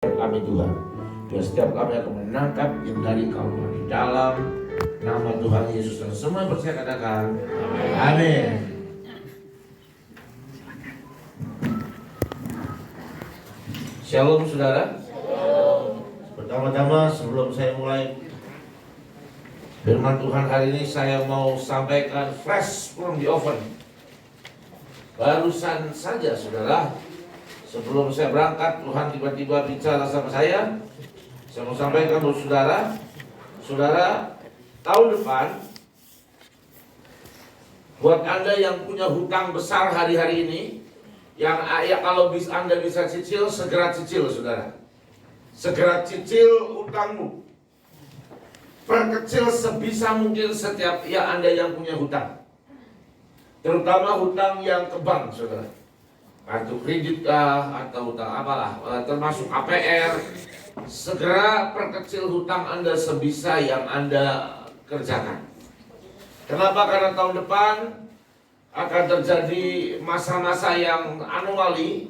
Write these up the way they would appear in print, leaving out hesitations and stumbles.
kami Tuhan. Dan setiap kami akan menangkap yang dari Kau di dalam nama Tuhan Yesus. Dan semua yang percaya katakan amin. Shalom saudara. Pertama-tama sebelum saya mulai firman Tuhan hari ini, saya mau sampaikan fresh from the oven. Barusan saja saudara, sebelum saya berangkat, Tuhan tiba-tiba bicara sama saya. Saya mau sampaikan buat saudara, tahun depan, buat Anda yang punya hutang besar hari-hari ini, yang kalau Anda bisa cicil, segera cicil saudara. Segera cicil hutangmu. Perkecil sebisa mungkin setiap Anda yang punya hutang. Terutama hutang yang ke bank saudara. Kartu kredit kah, atau hutang apalah, termasuk KPR. Segera perkecil hutang Anda sebisa yang Anda kerjakan. Kenapa? Karena tahun depan akan terjadi masa-masa yang anomali,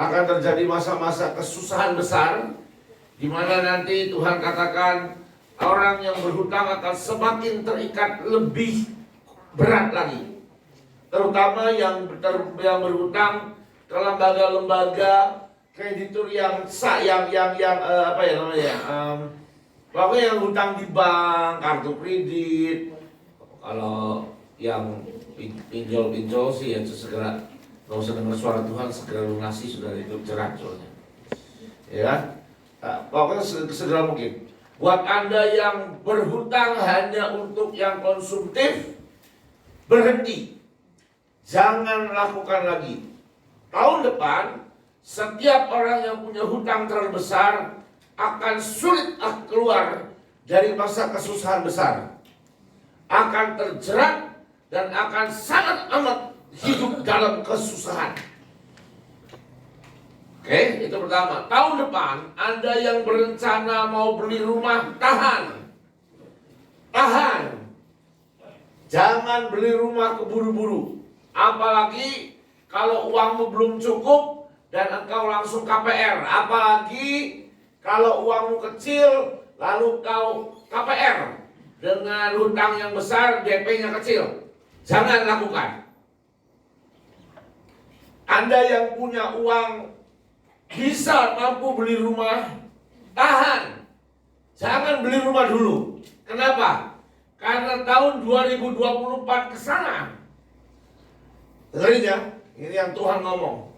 akan terjadi masa-masa kesusahan besar, di mana nanti Tuhan katakan orang yang berhutang akan semakin terikat lebih berat lagi. Terutama yang berhutang ke lembaga-lembaga kreditur pokoknya yang hutang di bank, kartu kredit. Kalau yang pinjol sih ya segera, kalau usah dengar suara Tuhan, segera lunasi, sudah hidup jerak soalnya. Ya, pokoknya segera mungkin. Buat Anda yang berhutang hanya untuk yang konsumtif, berhenti. Jangan lakukan lagi. Tahun depan, setiap orang yang punya hutang terlalu besar akan sulit keluar dari masa kesusahan besar. Akan terjerat dan akan sangat amat hidup dalam kesusahan. Oke, itu pertama. Tahun depan, Anda yang berencana mau beli rumah, tahan. Jangan beli rumah keburu-buru. Apalagi kalau uangmu belum cukup dan engkau langsung KPR. Apalagi kalau uangmu kecil lalu kau KPR dengan hutang yang besar, DP-nya kecil. Jangan lakukan. Anda yang punya uang bisa mampu beli rumah, tahan. Jangan beli rumah dulu. Kenapa? Karena tahun 2024 ke sana. Dengerin ya, ini yang Tuhan ngomong.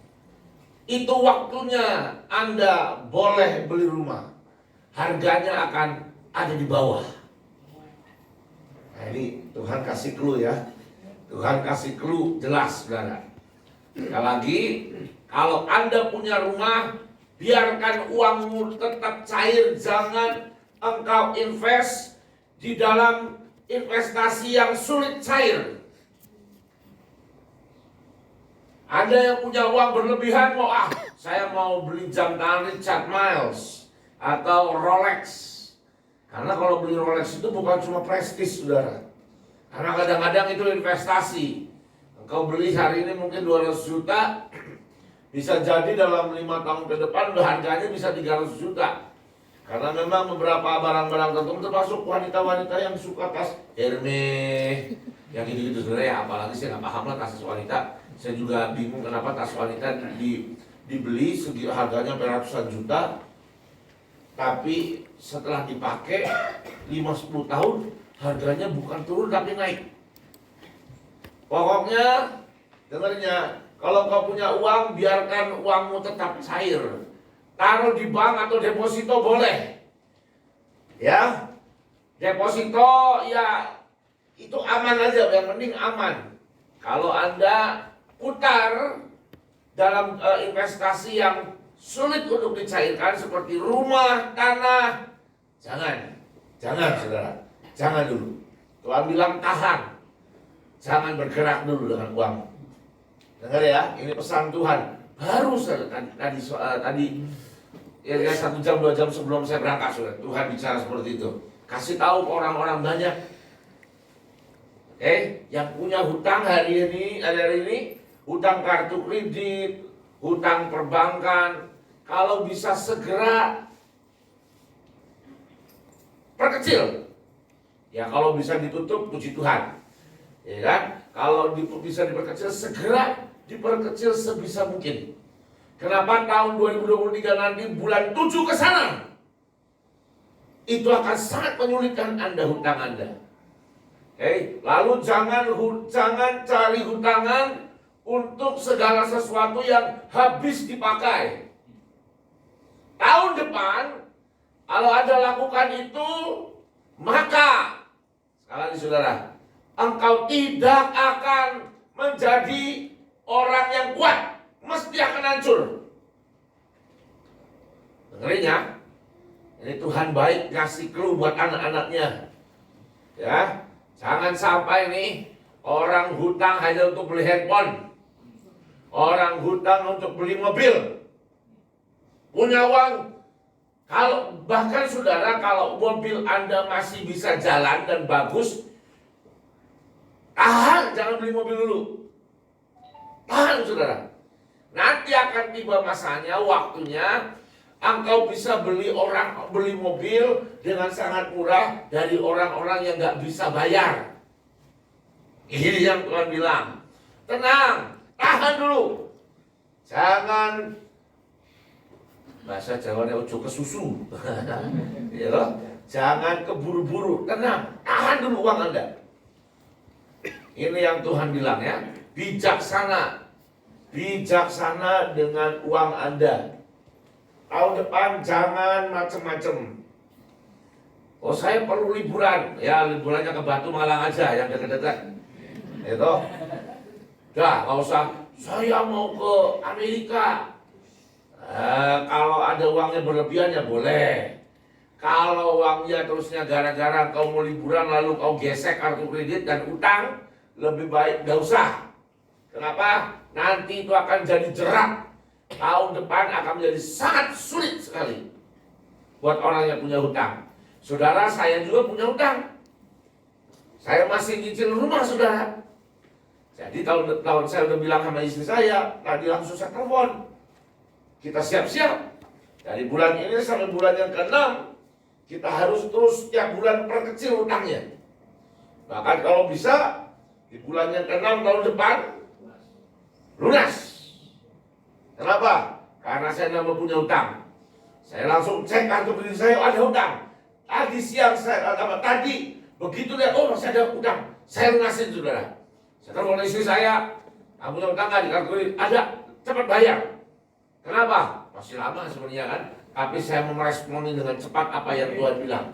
Itu waktunya Anda boleh beli rumah. Harganya akan ada di bawah. Nah ini Tuhan kasih clue ya. Tuhan kasih clue jelas saudara. Sekali lagi, kalau Anda punya rumah, biarkan uangmu tetap cair. Jangan engkau invest di dalam investasi yang sulit cair. Anda yang punya uang berlebihan, saya mau beli jam tangan Richard Miles atau Rolex. Karena kalau beli Rolex itu bukan cuma prestis saudara. Karena kadang-kadang itu investasi. Engkau beli hari ini mungkin 200 juta, bisa jadi dalam 5 tahun ke depan harganya bisa 300 juta. Karena memang beberapa barang-barang tertentu, termasuk wanita-wanita yang suka tas Hermes, yang gitu-gitu sebenarnya. Apalagi saya nggak paham lah tas wanita. Saya juga bingung kenapa tas wanita dibeli harganya ratusan juta, tapi setelah dipakai 5-10 tahun harganya bukan turun tapi naik. Pokoknya dengarnya, kalau kau punya uang, biarkan uangmu tetap cair. Taruh di bank atau deposito boleh. Ya, deposito ya itu aman aja, yang penting aman. Kalau Anda putar dalam investasi yang sulit untuk dicairkan seperti rumah, tanah, jangan saudara, jangan dulu. Tuhan bilang tahan, jangan bergerak dulu dengan uang. Dengar ya, ini pesan Tuhan. Baru tadi ya 1 jam 2 jam sebelum saya berangkat saudara, Tuhan bicara seperti itu. Kasih tahu ke orang-orang banyak. Yang punya hutang hari ini, hutang kartu kredit, hutang perbankan, kalau bisa segera perkecil. Ya kalau bisa ditutup, puji Tuhan. Ya kan? Kalau bisa diperkecil, segera diperkecil sebisa mungkin. Kenapa tahun 2023 nanti bulan 7 ke sana? Itu akan sangat menyulitkan Anda hutang Anda. Lalu jangan cari hutangan untuk segala sesuatu yang habis dipakai. Tahun depan, kalau Anda lakukan itu, maka sekali lagi saudara, engkau tidak akan menjadi orang yang kuat, mesti akan hancur. Dengerin ya, ini Tuhan baik ngasih clue buat anak-anaknya. Ya, jangan sampai nih orang hutang hanya untuk beli handphone, orang hutang untuk beli mobil, punya uang. Kalau bahkan saudara, kalau mobil Anda masih bisa jalan dan bagus, tahan, jangan beli mobil dulu. Tahan saudara. Nanti akan tiba masanya, waktunya engkau bisa beli mobil dengan sangat murah dari orang-orang yang gak bisa bayar. Ini yang Tuhan bilang. Tenang, tahan dulu. Jangan, bahasa Jawanya ojo ke susu. Ya loh? Jangan keburu-buru. Tenang, tahan dulu uang Anda. Ini yang Tuhan bilang ya. Bijaksana. Bijaksana dengan uang Anda. Tahun depan jangan macem-macem. Oh saya perlu liburan. Ya liburannya ke Batu Malang aja yang dekat-dekat. Itu. Dah, nggak usah. Saya mau ke Amerika. Kalau ada uangnya berlebihan ya boleh. Kalau uangnya terusnya gara-gara kau mau liburan lalu kau gesek kartu kredit dan utang, lebih baik gak usah. Kenapa? Nanti itu akan jadi jerat. Tahun depan akan menjadi sangat sulit sekali buat orang yang punya hutang. Saudara, saya juga punya hutang. Saya masih nyicil rumah saudara. Jadi tahun saya udah bilang sama istri saya, tadi langsung saya telepon. Kita siap-siap. Dari bulan ini sampai bulan yang ke-6, kita harus terus tiap bulan perkecil hutangnya. Bahkan kalau bisa, di bulan yang ke-6 tahun depan, lunas. Kenapa? Karena saya nggak punya hutang. Saya langsung cek kartu kredit saya, ada hutang. Tadi siang tadi begitu lihat, oh masih ada hutang. Saya lunasin saudara. Saya telepon istri saya, kamu punya hutang nggak di kartu kredit? Ada, cepat bayar. Kenapa? Masih lama sebenarnya kan. Tapi saya meresponi dengan cepat apa yang Tuhan bilang.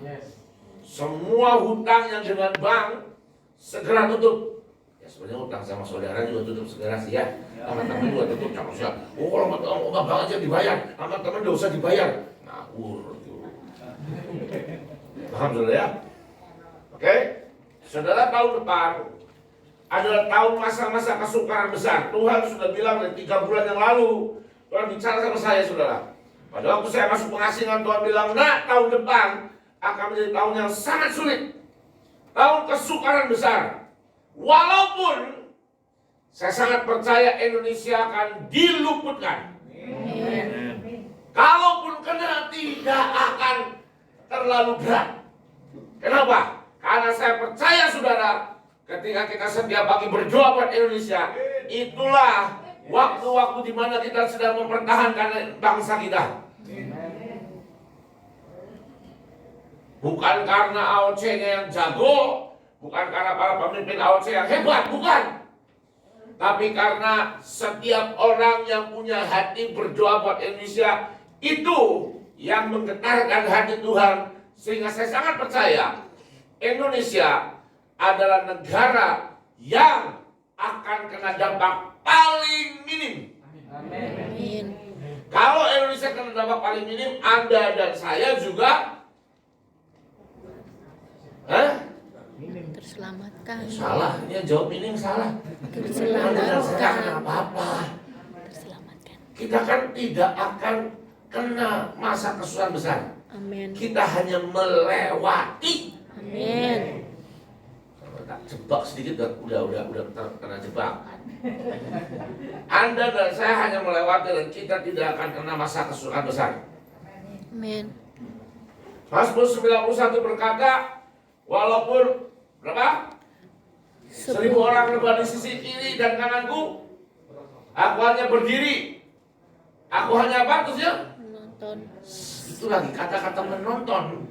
Semua hutang yang dengan bank segera tutup. Ya sebenarnya hutang sama saudara juga tutup segera sih ya. Sama teman juga tutup sama siapa. Oh kalau bank aja dibayar, sama teman nggak usah dibayar. Ngawur tuh. Paham saudara ya? Oke? Saudara, tahun depan adalah tahun masa-masa kesukaran besar. Tuhan sudah bilang dari 3 bulan yang lalu. Tuhan bicara sama saya saudara. Pada waktu saya masuk pengasingan, Tuhan bilang, nah tahun depan akan menjadi tahun yang sangat sulit. Tahun kesukaran besar. Walaupun saya sangat percaya Indonesia akan diluputkan. Kalaupun kena, tidak akan terlalu berat. Kenapa? Karena saya percaya saudara, ketika kita setiap pagi berdoa buat Indonesia, itulah waktu-waktu di mana kita sedang mempertahankan bangsa kita. Bukan karena AOC-nya yang jago, bukan karena para pemimpin AOC yang hebat, bukan. Tapi karena setiap orang yang punya hati berdoa buat Indonesia, itu yang menggetarkan hati Tuhan. Sehingga saya sangat percaya Indonesia adalah negara yang akan kena dampak paling minim. Amin. Kalau Indonesia kena dampak paling minim, Anda dan saya juga terselamatkan. Salah, ini yang jawab ini yang salah. Terselamatkan. Apa-apa. Terselamatkan. Kita kan tidak akan kena masa kesusahan besar. Amin. Kita hanya melewati. Amin. kena jebak sedikit udah kena jebak. Anda dan saya hanya melewati dan kita tidak akan kena masa kesulitan besar. Amin. Mazmur 91 berkata, walaupun berapa? 1000 orang rebah di sisi kiri dan kananku, aku hanya berdiri. Aku hanya apa terusnya? Menonton. Itu lagi kata-kata menonton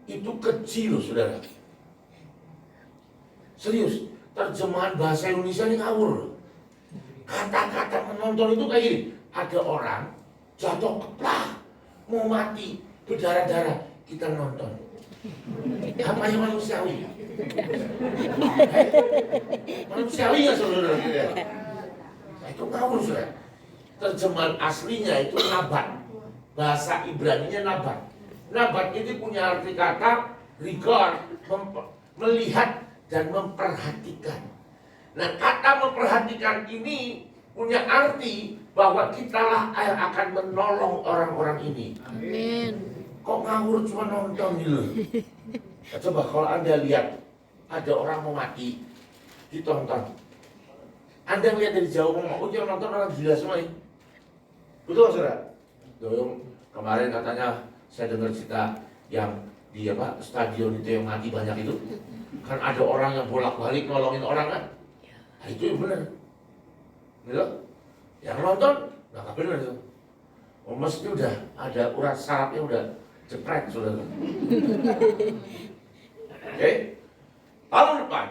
itu kecil, saudara. Serius, terjemahan bahasa Indonesia ini ngawur. Kata-kata menonton itu kayak gini. Ada orang jatuh keplak, mau mati, berdarah-darah, kita nonton. Apa yang manusiawi? Manusiawi nggak saudara? Nah, itu ngawur, saudara. Terjemahan aslinya itu nabat. Bahasa Ibraninya nabat. Nabat ini punya arti kata regard, melihat dan memperhatikan. Nah, kata memperhatikan ini punya arti bahwa kitalah yang akan menolong orang-orang ini. Amin. Kok ngawur cuma nonton gitu? Nah, coba kalau Anda lihat ada orang mau mati, ditonton. Anda lihat dari jauh ngomong, oh dia nonton orang gila semua ini. Betul saudara? Doyong kemarin katanya saya dengar cerita yang di stadion itu yang mati banyak itu. Kan ada orang yang bolak-balik nolongin orang kan? Nah, itu yang benar. Gitu? Yang nonton nggak benar itu. Oh, mesti udah ada urat sarafnya udah jepret saudara. Oke? Tahun depan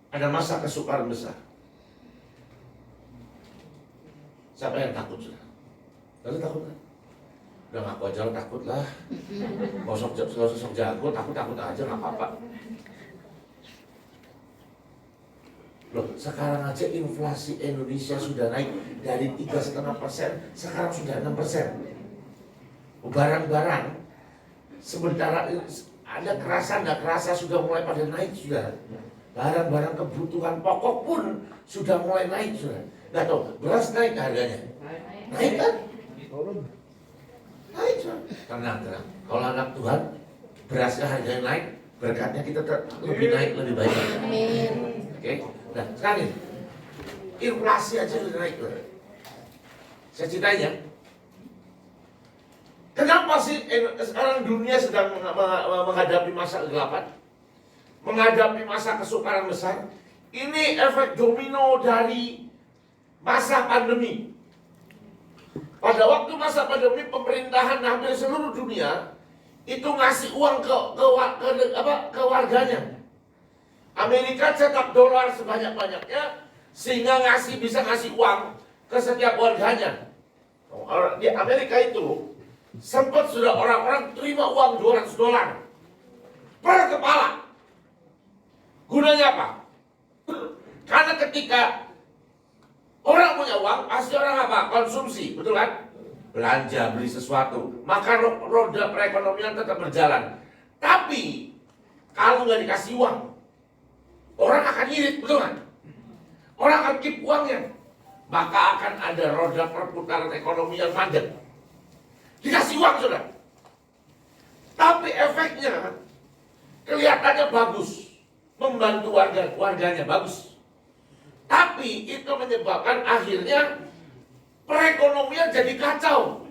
ada masa kesukaran besar. Siapa yang takut saudara? Lalu takut kan? Udah ngaku aja lo takut lah. Gak usah jago, takut aja nggak apa-apa. Loh, sekarang aja inflasi Indonesia sudah naik dari 3,5%, sekarang sudah 6%. Barang-barang sementara ada kerasa nggak kerasa sudah mulai pada naik sudah. Barang-barang kebutuhan pokok pun sudah mulai naik sudah. Nggak tahu beras naik harganya, naik kan? Naik sudah. Tenang. Kalau anak Tuhan berasnya harganya naik, berkatnya kita lebih naik lebih baik. Amin. Oke. Nah, sekarang ini inflasi aja sudah naik. Saya ceritain ya. Kenapa sih sekarang dunia sedang menghadapi masa kegelapan? Menghadapi masa kesukaran besar? Ini efek domino dari masa pandemi. Pada waktu masa pandemi, pemerintahan hampir seluruh dunia itu ngasih uang ke warganya. Amerika cetak dolar sebanyak-banyaknya sehingga bisa ngasih uang ke setiap warganya. Di Amerika itu sempat sudah orang-orang terima uang $200 per kepala. Gunanya apa? Karena ketika orang punya uang, pasti orang apa? Konsumsi, betul kan? Belanja, beli sesuatu. Maka roda perekonomian tetap berjalan. Tapi kalau nggak dikasih uang, orang akan irit, betul kan? Orang akan keep uangnya. Maka akan ada roda perputaran ekonomi yang mandek. Dikasih uang sudah. Tapi efeknya kelihatannya bagus. Membantu warganya bagus. Tapi itu menyebabkan akhirnya perekonomian jadi kacau.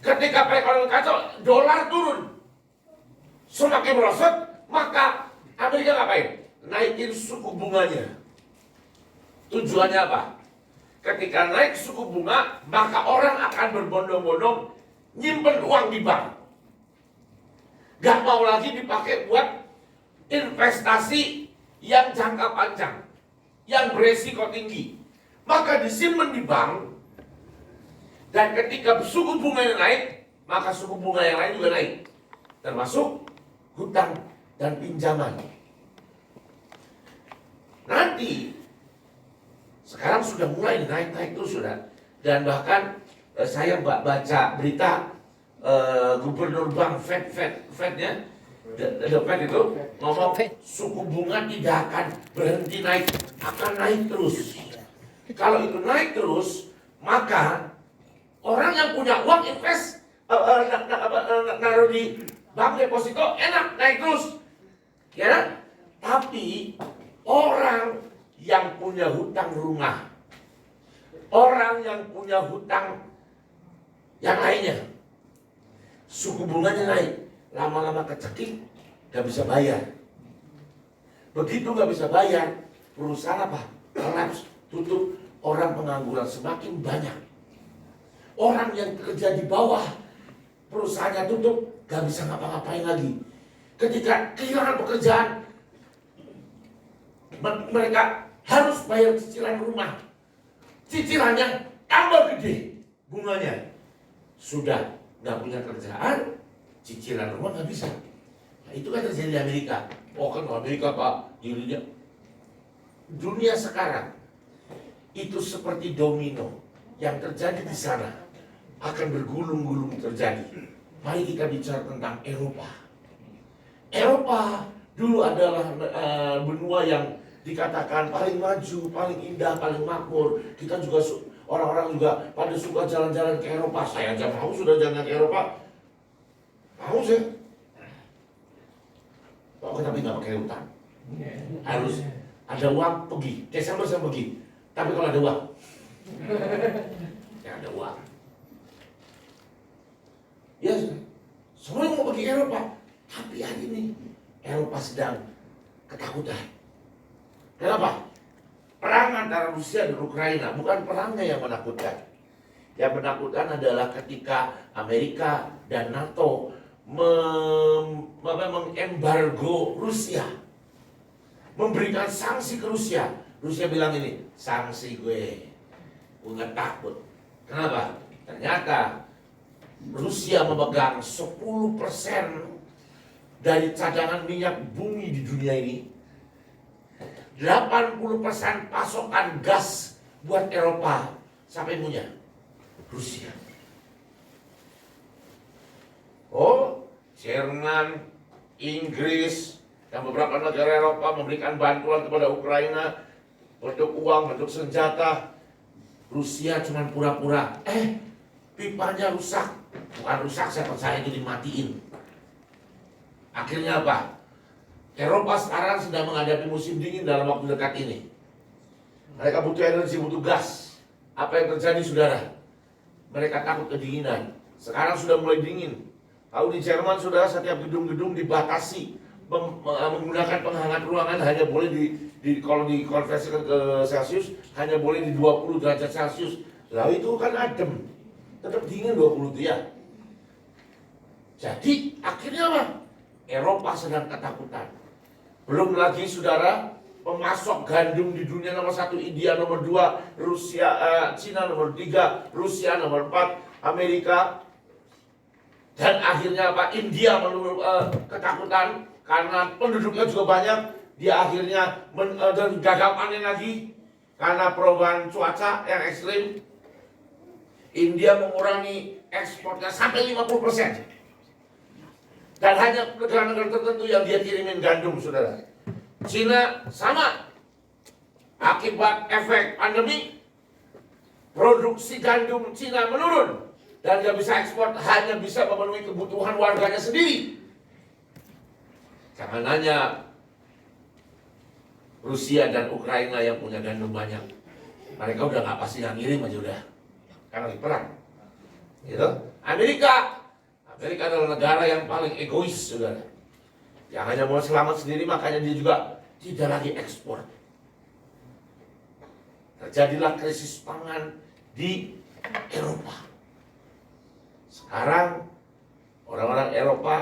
Ketika perekonomian kacau, dolar turun. Semakin merosot, maka Amerika ngapain? Naikin suku bunganya. Tujuannya apa? Ketika naik suku bunga, maka orang akan berbondong-bondong nyimpen uang di bank. Gak mau lagi dipakai buat investasi yang jangka panjang, yang beresiko tinggi. Maka disimpan di bank, dan ketika suku bunganya naik, maka suku bunga yang lain juga naik. Termasuk hutang dan pinjaman. Nanti sekarang sudah mulai naik terus sudah. Dan bahkan saya baca berita gubernur bank Fednya, The Fed itu ngomong suku bunga tidak akan berhenti naik, akan naik terus. Kalau itu naik terus, maka orang yang punya uang invest naruh di bank deposito enak naik terus. Ya, tapi orang yang punya hutang rumah, orang yang punya hutang yang lainnya, suku bunganya naik, lama-lama kecekik, gak bisa bayar. Begitu gak bisa bayar, perusahaan apa? Kolaps, tutup, orang pengangguran semakin banyak. Orang yang kerja di bawah, perusahaannya tutup, gak bisa ngapa-ngapain lagi. Ketika kehilangan pekerjaan, mereka harus bayar cicilan rumah. Cicilannya tambah gede bunganya. Sudah nggak punya kerjaan, cicilan rumah nggak bisa. Nah, itu kan terjadi di Amerika. Oh kan Amerika Pak, dunia sekarang itu seperti domino yang terjadi di sana akan bergulung-gulung terjadi. Mari kita bicara tentang Eropa. Eropa dulu adalah benua yang dikatakan paling maju, paling indah, paling makmur. Kita juga orang-orang juga pada suka jalan-jalan ke Eropa. Saya aja mau sudah jalan ke Eropa. Mau sih. Pokoknya tapi nggak pakai hutang. Harus ada uang pergi. Desember saya pergi. Tapi kalau ada uang, ya ada uang. Ya, semua yang mau pergi ke Eropa. Tapi hari ini Eropa sedang ketakutan. Kenapa? Perang antara Rusia dan Ukraina, bukan perangnya yang menakutkan. Yang menakutkan adalah ketika Amerika dan NATO mengembargo Rusia, memberikan sanksi ke Rusia. Rusia bilang ini, sanksi gue nggak takut. Kenapa? Ternyata Rusia memegang 10% dari cadangan minyak bumi di dunia ini. 80% pasokan gas buat Eropa sampai punya Rusia. Oh, Jerman, Inggris, dan beberapa negara Eropa memberikan bantuan kepada Ukraina bentuk uang, bentuk senjata. Rusia cuma pura-pura. Pipanya rusak. Bukan rusak, saya percaya itu dimatiin. Akhirnya apa? Eropa sekarang sedang menghadapi musim dingin dalam waktu dekat ini. Mereka butuh energi, butuh gas. Apa yang terjadi, saudara? Mereka takut kedinginan. Sekarang sudah mulai dingin. Tahu di Jerman, saudara, setiap gedung-gedung dibatasi menggunakan penghangat ruangan hanya boleh kalau dikonversikan ke Celcius hanya boleh di 20 derajat Celcius. Lalu itu kan adem, tetap dingin 20 itu ya. Jadi akhirnya apa? Eropa sedang ketakutan. Belum lagi saudara, pemasok gandum di dunia nomor 1 India, nomor 2 Rusia, Cina nomor 3, Rusia nomor 4, Amerika. Dan akhirnya apa? India ketakutan karena penduduknya juga banyak. Dia akhirnya gagal panen lagi karena perubahan cuaca yang ekstrim. India mengurangi ekspornya sampai 50%. Dan hanya negara-negara tertentu yang dia kirimin gandum, saudara. Cina sama. Akibat efek pandemi, produksi gandum Cina menurun. Dan dia bisa ekspor, hanya bisa memenuhi kebutuhan warganya sendiri. Jangan hanya Rusia dan Ukraina yang punya gandum banyak. Mereka udah gak pasti yang ngirim aja udah. Karena lagi perang. Gitu. Amerika adalah negara yang paling egois, saudara. Yang hanya mau selamat sendiri, makanya dia juga tidak lagi ekspor. Terjadilah krisis pangan di Eropa. Sekarang orang-orang Eropa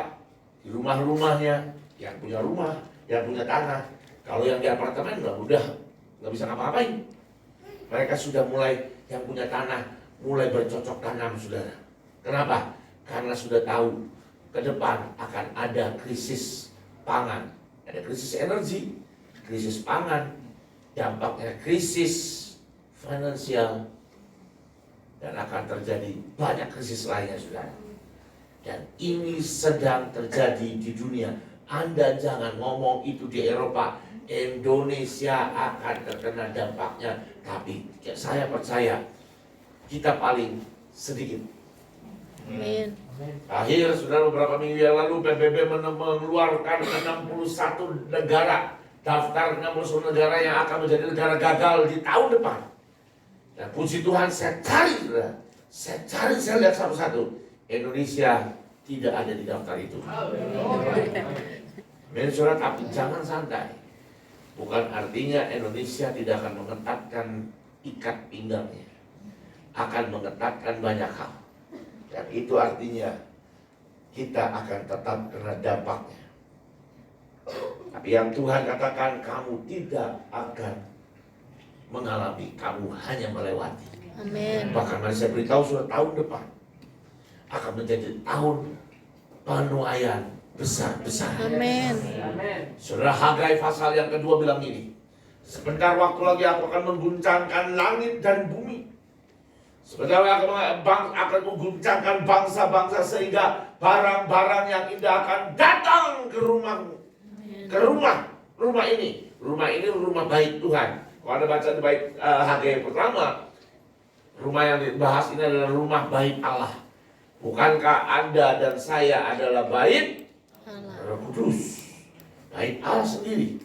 di rumah-rumahnya, yang punya rumah, yang punya tanah. Kalau yang di apartemen nggak bisa ngapa-ngapain. Mereka sudah mulai, yang punya tanah mulai bercocok tanam, saudara. Kenapa? Karena sudah tahu ke depan akan ada krisis pangan, ada krisis energi, krisis pangan, dampaknya krisis finansial, dan akan terjadi banyak krisis lainnya, saudara. Dan ini sedang terjadi di dunia. Anda jangan ngomong itu di Eropa, Indonesia akan terkena dampaknya. Tapi saya percaya kita paling sedikit. Amin. Akhir, saudara, beberapa minggu yang lalu PBB mengeluarkan 61 negara, daftar 61 negara yang akan menjadi negara gagal di tahun depan. Dan puji Tuhan, saya cari, saya lihat satu-satu. Indonesia tidak ada di daftar itu. Men, saudara, tapi jangan santai. Bukan artinya Indonesia tidak akan mengetatkan ikat pinggangnya, akan mengetatkan banyak hal. Dan itu artinya kita akan tetap kena dampaknya. Tapi yang Tuhan katakan, kamu tidak akan mengalami, kamu hanya melewati. Amin. Bahkan mari saya beritahu, sudah tahun depan akan menjadi tahun penuaian besar-besar. Amin. Saudara, Hagai pasal yang kedua bilang ini, sebentar waktu lagi aku akan mengguncangkan langit dan bumi. Sebentar aku akan mengguncangkan bangsa-bangsa, sehingga barang-barang yang indah akan datang ke rumahmu. Ke rumah ini. Rumah ini rumah baik Tuhan. Kalau Anda baca di baik Hagai pertama, rumah yang dibahas ini adalah rumah baik Allah. Bukankah Anda dan saya adalah baik Roh Kudus, baik Allah sendiri?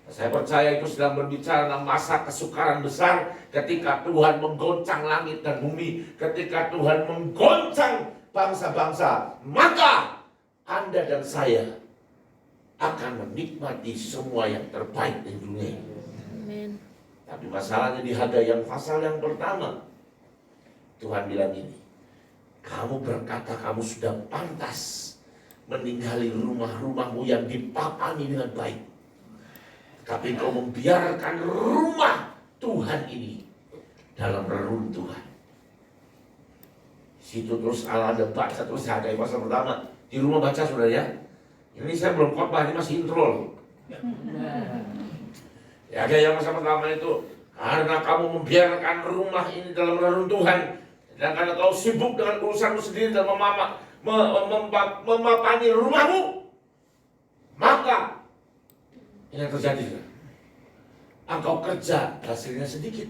Saya percaya itu sedang berbicara tentang masa kesukaran besar ketika Tuhan menggoncang langit dan bumi, ketika Tuhan menggoncang bangsa-bangsa, maka Anda dan saya akan menikmati semua yang terbaik di dunia ini. Amin. Tapi masalahnya di Hagai yang pasal yang pertama, Tuhan bilang ini, kamu berkata kamu sudah pantas meninggali rumah-rumahmu yang dipapani dengan baik. Tapi kau membiarkan rumah Tuhan ini dalam reruntuhan. Situ terus Allah ada baca terus Hagai pasal pertama. Di rumah baca, saudara ya. Ini saya belum khotbah, ini masih intro loh. Ya, Hagai yang pasal pertama itu, karena kamu membiarkan rumah ini dalam reruntuhan, dan karena kau sibuk dengan urusanmu sendiri dan memapani rumahmu, maka ini yang terjadi. Engkau kerja, hasilnya sedikit.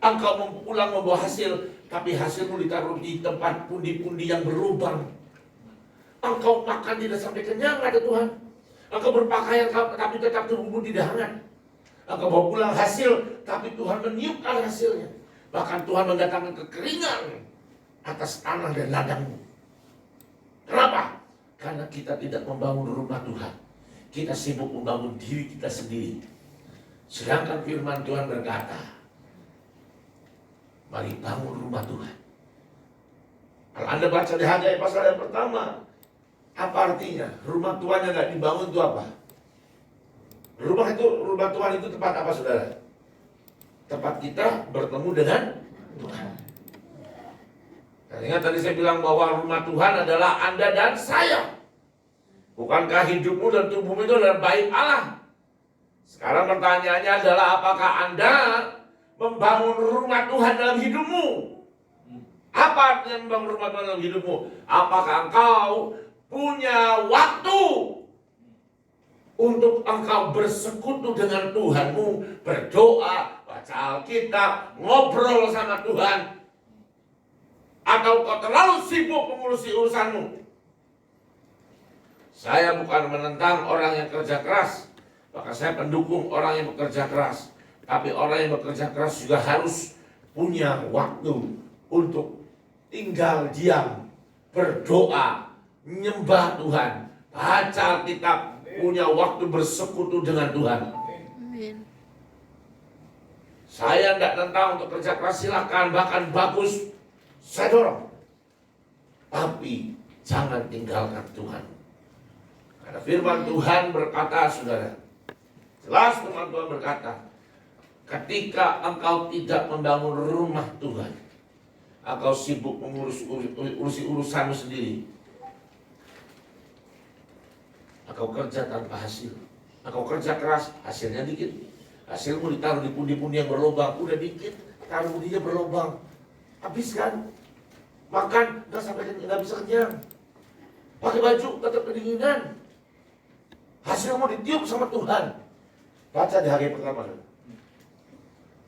Engkau pulang membawa hasil, tapi hasilmu ditaruh di tempat pundi-pundi yang berlubang. Engkau makan tidak sampai kenyang, ada Tuhan. Engkau berpakaian tapi tetap tubuhmu tidak hangat. Engkau bawa pulang hasil, tapi Tuhan meniupkan hasilnya. Bahkan Tuhan mendatangkan kekeringan atas tanah dan ladangmu. Kenapa? Karena kita tidak membangun rumah Tuhan. Kita sibuk membangun diri kita sendiri. Sedangkan firman Tuhan berkata, mari bangun rumah Tuhan. Kalau Anda baca di Hagai pasal yang pertama, apa artinya? Rumah Tuhan yang tidak dibangun itu apa? Rumah Tuhan itu tempat apa, saudara? Tempat kita bertemu dengan Tuhan. Dan ingat tadi saya bilang bahwa rumah Tuhan adalah Anda dan saya. Bukankah hidupmu dan tubuhmu itu adalah baik Allah? Sekarang pertanyaannya adalah, apakah Anda membangun rumah Tuhan dalam hidupmu? Apa artinya membangun rumah Tuhan dalam hidupmu? Apakah engkau punya waktu untuk engkau bersekutu dengan Tuhanmu, berdoa, baca Alkitab, ngobrol sama Tuhan? Atau kau terlalu sibuk mengurusi urusanmu? Saya bukan menentang orang yang kerja keras, maka saya pendukung orang yang bekerja keras. Tapi orang yang bekerja keras juga harus punya waktu untuk tinggal diam, berdoa, menyembah Tuhan, baca Alkitab, punya waktu bersekutu dengan Tuhan. Amin. Saya tidak tentang untuk kerja keras, silakan, bahkan bagus, saya dorong. Tapi jangan tinggalkan Tuhan. Karena firman Tuhan berkata, saudara, jelas firman Tuhan berkata, ketika engkau tidak membangun rumah Tuhan, engkau sibuk mengurusi urusanmu sendiri, engkau kerja tanpa hasil, engkau kerja keras, hasilnya dikit. Hasilmu ditaruh di pundi-pundi yang berlubang, udah dikit, taruh dia berlubang, habiskan. Makan nggak bisa kenyang, pakai baju tetap kedinginan. Hasilmu ditiup sama Tuhan. Baca di hari pertama.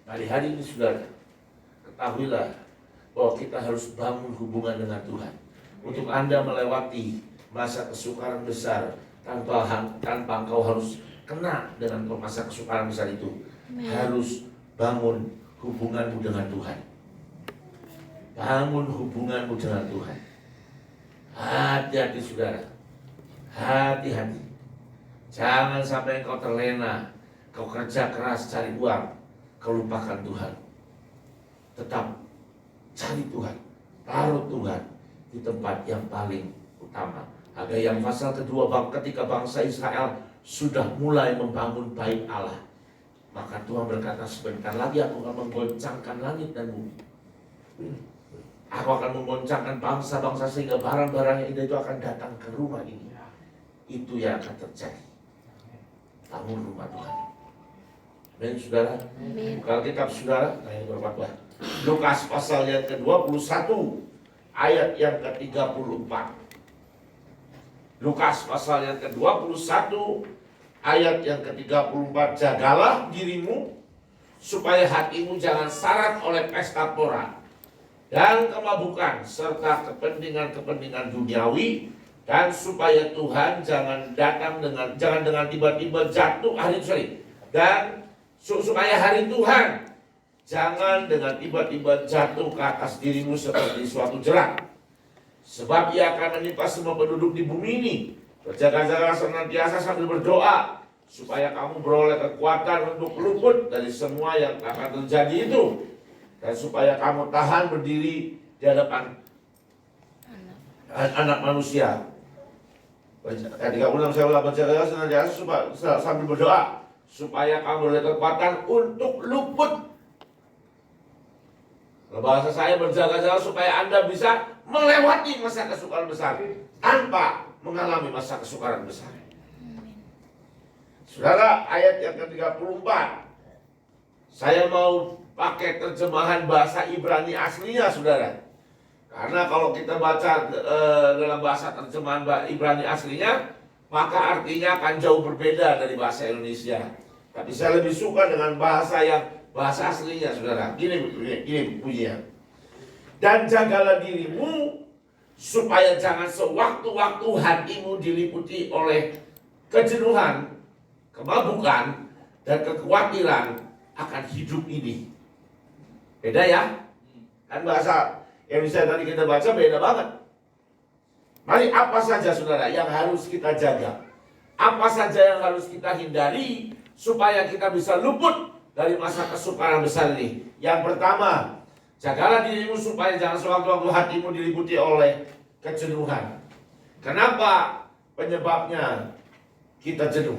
Nah, di hari ini, saudara, ketahuilah bahwa kita harus bangun hubungan dengan Tuhan. Untuk Anda melewati masa kesukaran besar tanpa engkau harus kena dengan masa kesukaran besar itu, harus bangun hubunganmu dengan Tuhan. Bangun hubunganmu dengan Tuhan. Hati-hati saudara, hati-hati. Jangan sampai engkau terlena, kau kerja keras cari uang, kau lupakan Tuhan. Tetap cari Tuhan, taruh Tuhan di tempat yang paling utama. Hagai yang pasal kedua, ketika bangsa Israel sudah mulai membangun bait Allah, maka Tuhan berkata, sebentar lagi aku akan menggoncangkan langit dan bumi. Aku akan menggoncangkan bangsa-bangsa sehingga barang-barang yang indah itu akan datang ke rumah ini. Itu yang akan terjadi. Bangun rumah Tuhan. Amin, saudara. Kalau kitab saudara, nah ini berkhotbah. Lukas pasal yang ke-21 ayat yang ke-34. Lukas pasal yang ke-21 ayat yang ke-34. Jagalah dirimu supaya hatimu jangan syarat oleh pesta pora dan kemabukan serta kepentingan-kepentingan duniawi, dan supaya Tuhan jangan dengan tiba-tiba jatuh supaya hari Tuhan jangan dengan tiba-tiba jatuh ke atas dirimu seperti suatu jerat. Sebab ia akan menimpa semua penduduk di bumi ini. Berjaga-jagalah senantiasa sambil berdoa, supaya kamu beroleh kekuatan untuk luput dari semua yang akan terjadi itu, dan supaya kamu tahan berdiri di hadapan anak manusia. Ketika ulang saya ulang, berjaga-jaga senantiasa sambil berdoa, supaya kamu beroleh kekuatan untuk luput. Bahasa saya, berjaga-jaga supaya Anda bisa melewati masa kesukaran besar tanpa mengalami masa kesukaran besar. Saudara, ayat yang ke-34, saya mau pakai terjemahan bahasa Ibrani aslinya, saudara. Karena kalau kita baca dalam bahasa terjemahan Ibrani aslinya, maka artinya akan jauh berbeda dari bahasa Indonesia. Tapi saya lebih suka dengan bahasa aslinya, saudara. Gini bunyinya. Dan jagalah dirimu supaya jangan sewaktu-waktu hatimu diliputi oleh kejenuhan, kemabukan, dan kekhawatiran akan hidup ini. Beda ya? Kan bahasa Indonesia tadi kita baca beda banget. Mari, apa saja saudara yang harus kita jaga? Apa saja yang harus kita hindari supaya kita bisa luput dari masa kesukaran besar ini? Yang pertama, jagalah dirimu supaya jangan sewaktu-waktu hatimu diliputi oleh kejenuhan. Kenapa penyebabnya kita jenuh?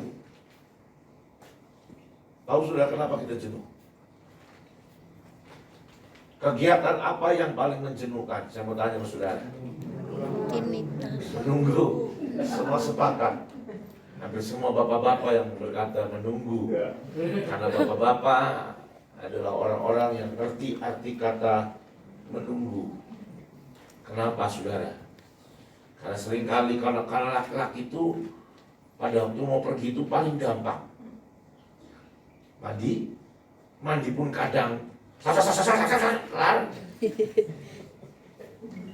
Tahu sudah kenapa kita jenuh? Kegiatan apa yang paling menjenuhkan? Saya mau tanya sama saudara. Menunggu. Semua sepakat. Hampir semua bapak-bapak yang berkata menunggu. Karena bapak-bapak adalah orang-orang yang ngerti arti kata menunggu. Kenapa saudara? Karena seringkali karena laki-laki itu pada waktu mau pergi itu paling gampang. Mandi pun kadang kelar.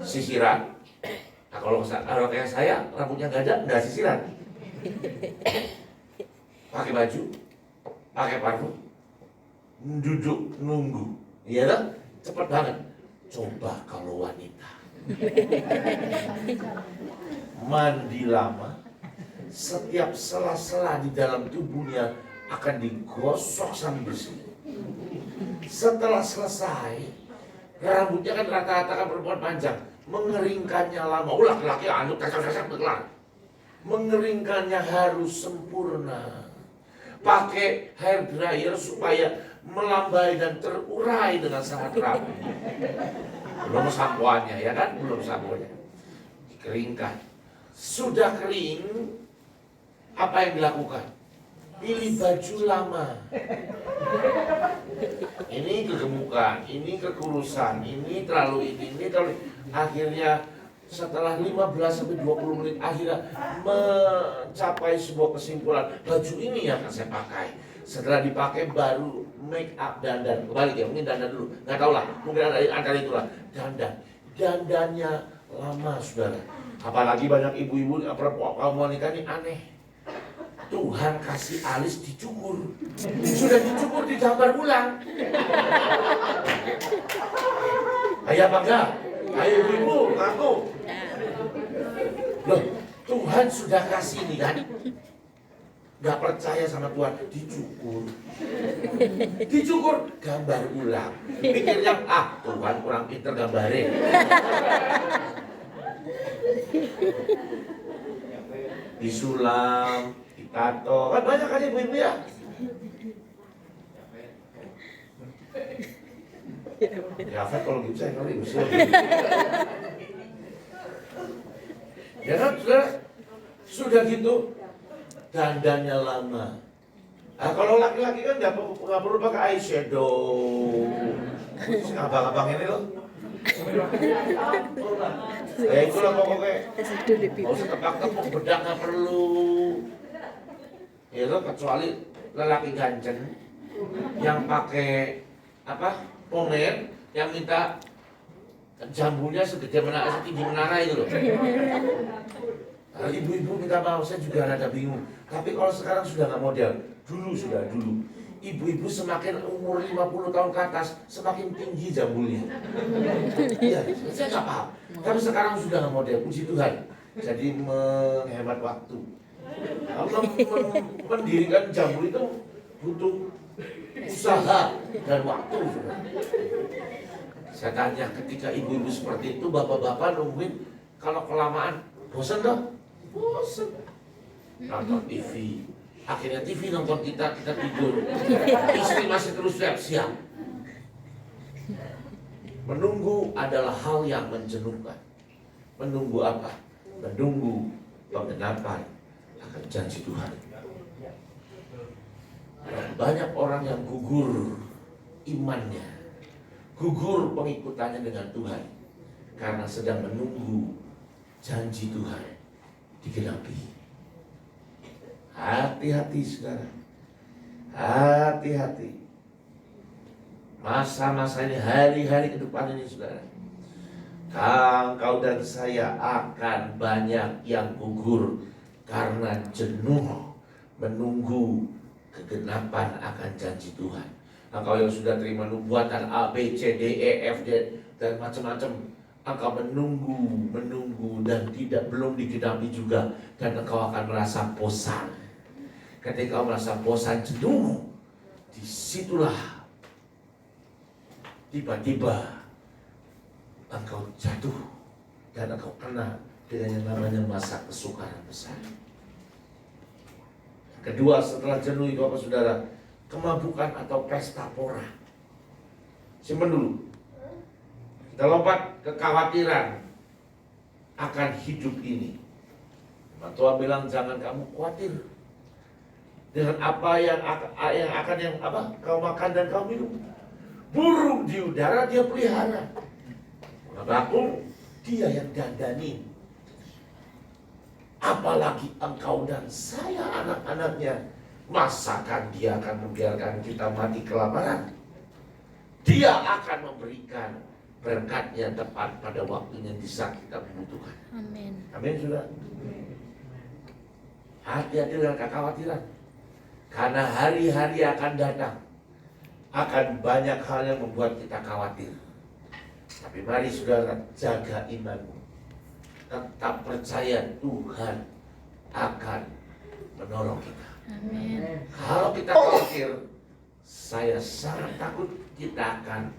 Sisiran. Nah, kalau kayak saya rambutnya nggak sisiran. Pakai baju, pakai parfum, duduk nunggu, iya kan? Cepat banget. Coba kalau wanita mandi lama, setiap sela-sela di dalam tubuhnya akan digosok sampai bersih. Setelah selesai, rambutnya kan rata-rata kan perempuan panjang, mengeringkannya lama. Laki-laki anduk kasak-kasak berkelar. Mengeringkannya harus sempurna. Pakai hair dryer supaya melambai dan terurai dengan sangat rapi. Belum sampoannya, ya kan? Belum sampoannya. Dikeringkan. Sudah kering, apa yang dilakukan? Pilih baju lama. Ini kegemukan, ini kekurusan, ini terlalu ini terlalu. Akhirnya setelah 15-20 menit akhirnya mencapai sebuah kesimpulan, baju ini yang akan saya pakai. Setelah dipakai baru make up, dandan. Kembali ya, mungkin dandan dulu. Nggak tahu lah, mungkin ada antara itulah. Dandan. Dandannya lama, saudara. Apalagi banyak ibu-ibu, kaum wanita ini aneh. Tuhan kasih alis dicukur. Sudah dicukur, digambar ulang. Ayo apa enggak? Ayo ibu, ngaku. Loh, Tuhan sudah kasih ini kan? Gak percaya sama Tuhan, dicukur. Dicukur, gambar ulang. Pikirnya, Tuhan kurang pinter gambarin. Disulam, ditato, kan banyak aja ibu-ibu ya. Ya, Fat, kalau gitu saya kali usul. Ya kan, sudah gitu, dandannya lama. Nah, kalau laki-laki kan nggak perlu pakai eyeshadow. Abang-abang ini loh. Itulah pokoknya. Mau setebak-tebak bedak nggak perlu. Ya lo kecuali lelaki ganjen yang pakai pomen yang minta jambunya setinggi menara itu loh. Nah, ibu-ibu minta maaf, saya juga rada bingung. Tapi kalau sekarang sudah nggak model, dulu. Ibu-ibu semakin umur 50 tahun ke atas, semakin tinggi jambulnya. Iya, saya nggak paham. Tapi sekarang sudah nggak model, puji Tuhan. Jadi menghemat waktu. Mendirikan jambul itu butuh usaha dan waktu. Saya tanya, ketika ibu-ibu seperti itu, bapak-bapak nungguin kalau kelamaan, bosan dong? Bosan. Nonton TV. Akhirnya TV nonton kita tidur. Istri masih terus siap-siap. Menunggu adalah hal yang menjenuhkan. Menunggu apa? Menunggu penggenapan akan janji Tuhan. Banyak orang yang gugur imannya, gugur pengikutannya dengan Tuhan karena sedang menunggu janji Tuhan digenapi. Hati-hati saudara, hati-hati. Masa-masa ini, hari-hari ke depan ini saudara, kau dan saya akan banyak yang gugur karena jenuh menunggu kegenapan akan janji Tuhan. Engkau yang sudah terima nubuatan A, B, C, D, E, F, G dan macam-macam, engkau menunggu dan belum digenapi juga, dan engkau akan merasa bosan. Ketika kau merasa bosan, jenuh, disitulah tiba-tiba engkau jatuh dan engkau kena dengan yang namanya masa kesukaran besar. Kedua, setelah jenuh itu apa saudara? Kemabukan atau pesta pora. Simpen dulu. Kita lompat kekhawatiran akan hidup ini. Tuhan bilang jangan kamu khawatir dengan apa yang kau makan dan kau minum. Burung di udara dia pelihara, bakung dia yang dandanin. Apalagi engkau dan saya anak-anaknya, masakan dia akan membiarkan kita mati kelaparan? Dia akan memberikan berkatnya tepat pada waktunya di saat kita membutuhkan. Amin. Amin sudah. Hati-hati dengan kekhawatiran, karena hari-hari akan datang, akan banyak hal yang membuat kita khawatir. Tapi mari saudara, jaga imanmu. Tetap percaya Tuhan akan menolong kita. Amin. Kalau kita khawatir, saya sangat takut kita akan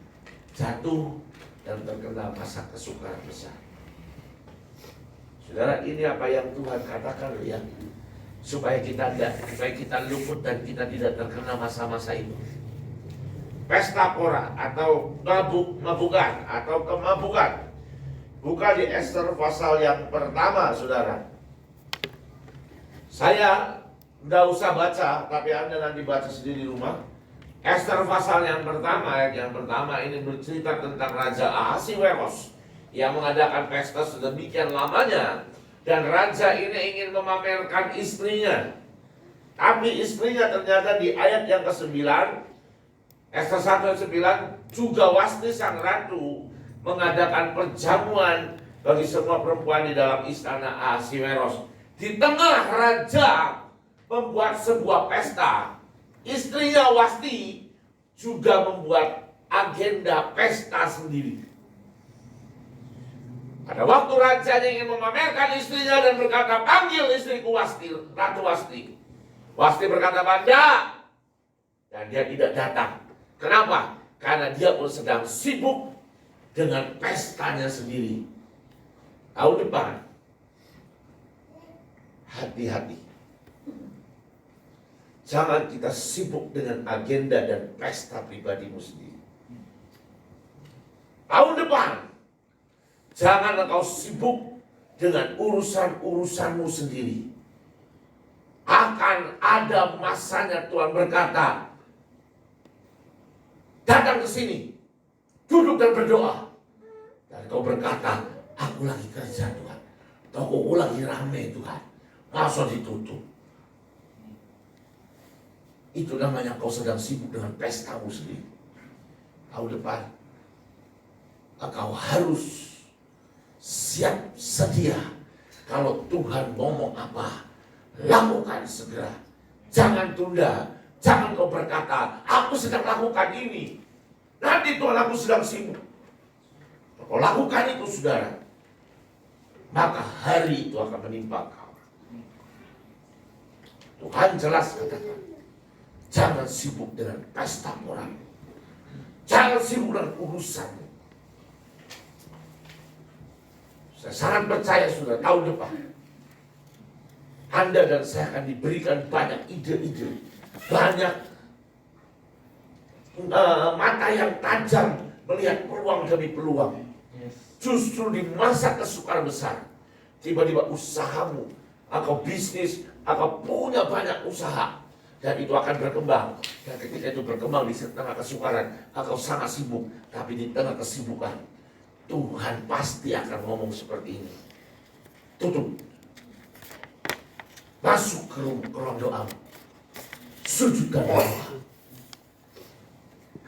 jatuh dan terkena masa kesukaran besar. Saudara, ini apa yang Tuhan katakan ya, supaya kita luput dan kita tidak terkena masa-masa itu. Pesta pora atau mabukan atau kemabukan. Buka di Ester pasal yang pertama, saudara. Saya nggak usah baca, tapi Anda nanti baca sendiri di rumah. Ester pasal yang pertama, ayat yang pertama ini bercerita tentang Raja Ahasiweros yang mengadakan pesta sedemikian lamanya, dan raja ini ingin memamerkan istrinya. Tapi istrinya ternyata di ayat yang ke-9 Ester 1 ayat 9, juga Wasti sang ratu mengadakan perjamuan bagi semua perempuan di dalam istana Ahasiweros. Di tengah raja membuat sebuah pesta, istrinya Wasti juga membuat agenda pesta sendiri. Pada waktu rajanya ingin memamerkan istrinya dan berkata, panggil istriku Wasti, Ratu Wasti. Wasti berkata, "Banda." Dan dia tidak datang. Kenapa? Karena dia pun sedang sibuk dengan pestanya sendiri. Tahun depan, hati-hati. Jangan kita sibuk dengan agenda dan pesta pribadimu sendiri. Tahun depan, jangan engkau sibuk dengan urusan-urusanmu sendiri. Akan ada masanya Tuhan berkata, datang ke sini, duduk dan berdoa. Dan kau berkata, aku lagi kerja Tuhan, tokoku lagi rame Tuhan, masa ditutup. Itu namanya kau sedang sibuk dengan pestamu sendiri. Tahun depan, engkau harus siap sedia. Kalau Tuhan ngomong apa, lakukan segera. Jangan tunda. Jangan kau berkata, aku sedang lakukan ini. Nanti Tuhan, aku sedang sibuk. Kau lakukan itu, saudara, maka hari itu akan menimpa kau. Tuhan jelas katakan, jangan sibuk dengan pesta orang. Jangan sibuk dengan urusanmu. Saya sangat percaya, saudara, tahun depan Anda dan saya akan diberikan banyak ide-ide, banyak mata yang tajam melihat peluang demi peluang. Justru di masa kesukaran besar, tiba-tiba usahamu, atau bisnis, atau punya banyak usaha, dan itu akan berkembang. Dan ketika itu berkembang di tengah kesukaran, atau sangat sibuk, tapi di tengah kesibukan, Tuhan pasti akan ngomong seperti ini. Tutup. Masuk ke ruang doa. Sujud dan doa.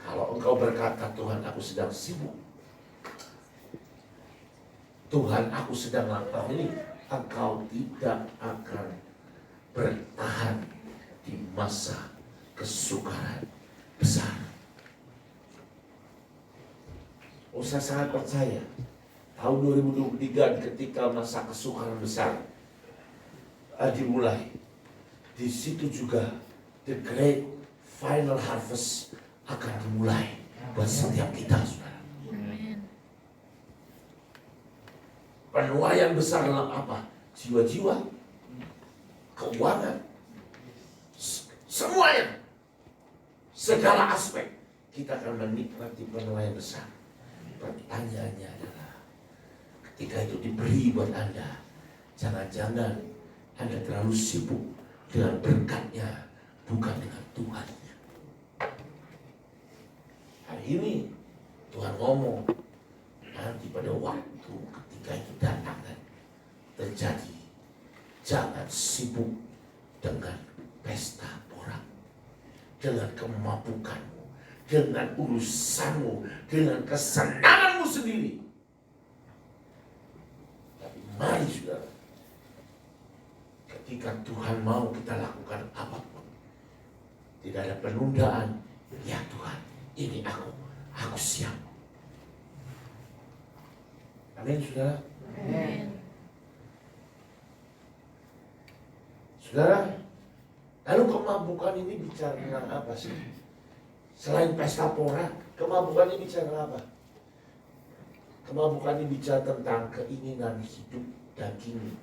Kalau engkau berkata, Tuhan, aku sedang sibuk, Tuhan, aku sedang lakukan ini, engkau tidak akan bertahan di masa kesukaran besar. Saya sangat percaya tahun 2023 ketika masa kesukaran besar dimulai, di situ juga the great final harvest akan dimulai buat setiap kita, saudara. Penuaian besar dalam apa? Jiwa-jiwa, keuangan, semuanya, segala aspek kita akan menikmati penuaian besar. Pertanyaannya adalah, ketika itu diberi buat Anda, jangan-jangan Anda terlalu sibuk dengan berkatnya, bukan dengan Tuhannya. Hari ini Tuhan ngomong, nanti pada waktu ketika itu datang dan terjadi, jangan sibuk dengan pesta orang, dengan kemabukanmu, dengan urusanmu, dengan kesenanganmu sendiri. Tapi mari, saudara, ketika Tuhan mau kita lakukan apapun, tidak ada penundaan. Ya Tuhan, ini aku siap. Amin, saudara. Amin. Saudara, lalu kemabukan ini bicara tentang apa sih? Selain pesta pora, kemabukan ini bicara apa? Kemabukan ini bicara tentang keinginan hidup daging.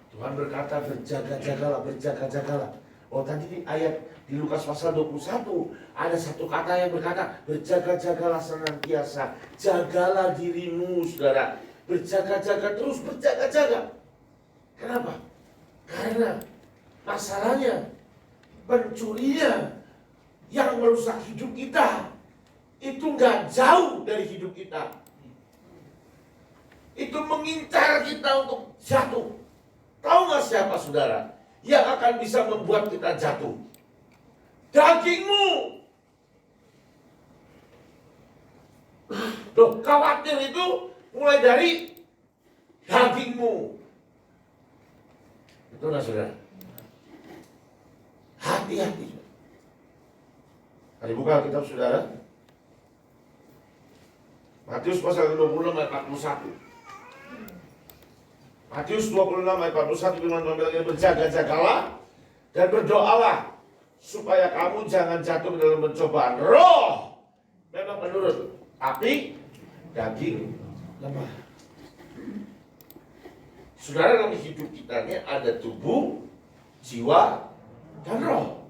Tuhan berkata, berjaga-jagalah, berjaga-jagalah. Oh, tadi di ayat di Lukas pasal 21 ada satu kata yang berkata, berjaga-jagalah senantiasa. Jagalah dirimu, saudara. Berjaga-jaga terus, berjaga-jaga. Kenapa? Karena masalahnya, pencurinya yang merusak hidup kita itu gak jauh dari hidup kita. Itu mengincar kita untuk jatuh. Tahu gak siapa, saudara, yang akan bisa membuat kita jatuh? dagingmu. Loh, khawatir itu mulai dari dagingmu. Itulah saudara. Hati-hati. Mari buka kitab saudara. Matius pasal 26 ayat 41. Matius 26 ayat 41 firman Tuhan bilang, berjaga-jagalah dan berdoalah supaya kamu jangan jatuh dalam pencobaan. Roh memang menurut, tapi daging lemah. Saudara, dalam hidup kita ini ada tubuh, jiwa, dan roh.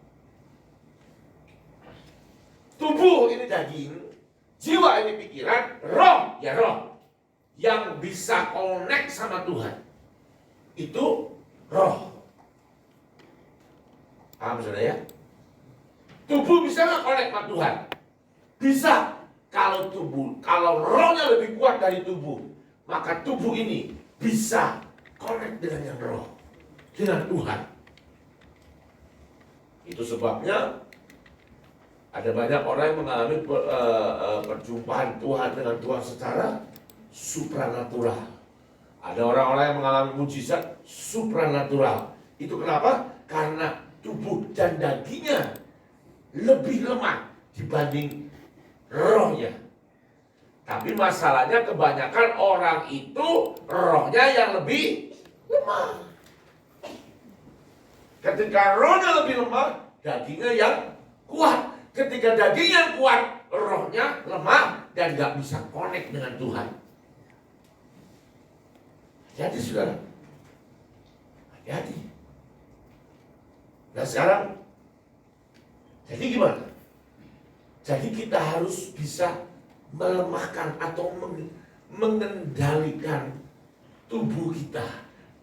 Tubuh ini daging, jiwa ini pikiran, roh ya roh. Yang bisa connect sama Tuhan itu roh. Paham saudara ya? Tubuh bisa nggak connect sama Tuhan? Bisa. Kalau rohnya lebih kuat dari tubuh, maka tubuh ini bisa connect dengan yang roh, dengan Tuhan. Itu sebabnya ada banyak orang yang mengalami perjumpaan Tuhan dengan Tuhan secara supranatural. Ada orang-orang yang mengalami mujizat supranatural. Itu kenapa? Karena tubuh dan dagingnya lebih lemah dibanding rohnya. Tapi masalahnya kebanyakan orang itu rohnya yang lebih lemah. Ketika rohnya lebih lemah, dagingnya yang kuat. Ketika daging yang kuat, rohnya lemah dan gak bisa connect dengan Tuhan. Hati-hati saudara. Hati-hati. Nah sekarang, jadi gimana? Jadi kita harus bisa melemahkan atau mengendalikan tubuh kita,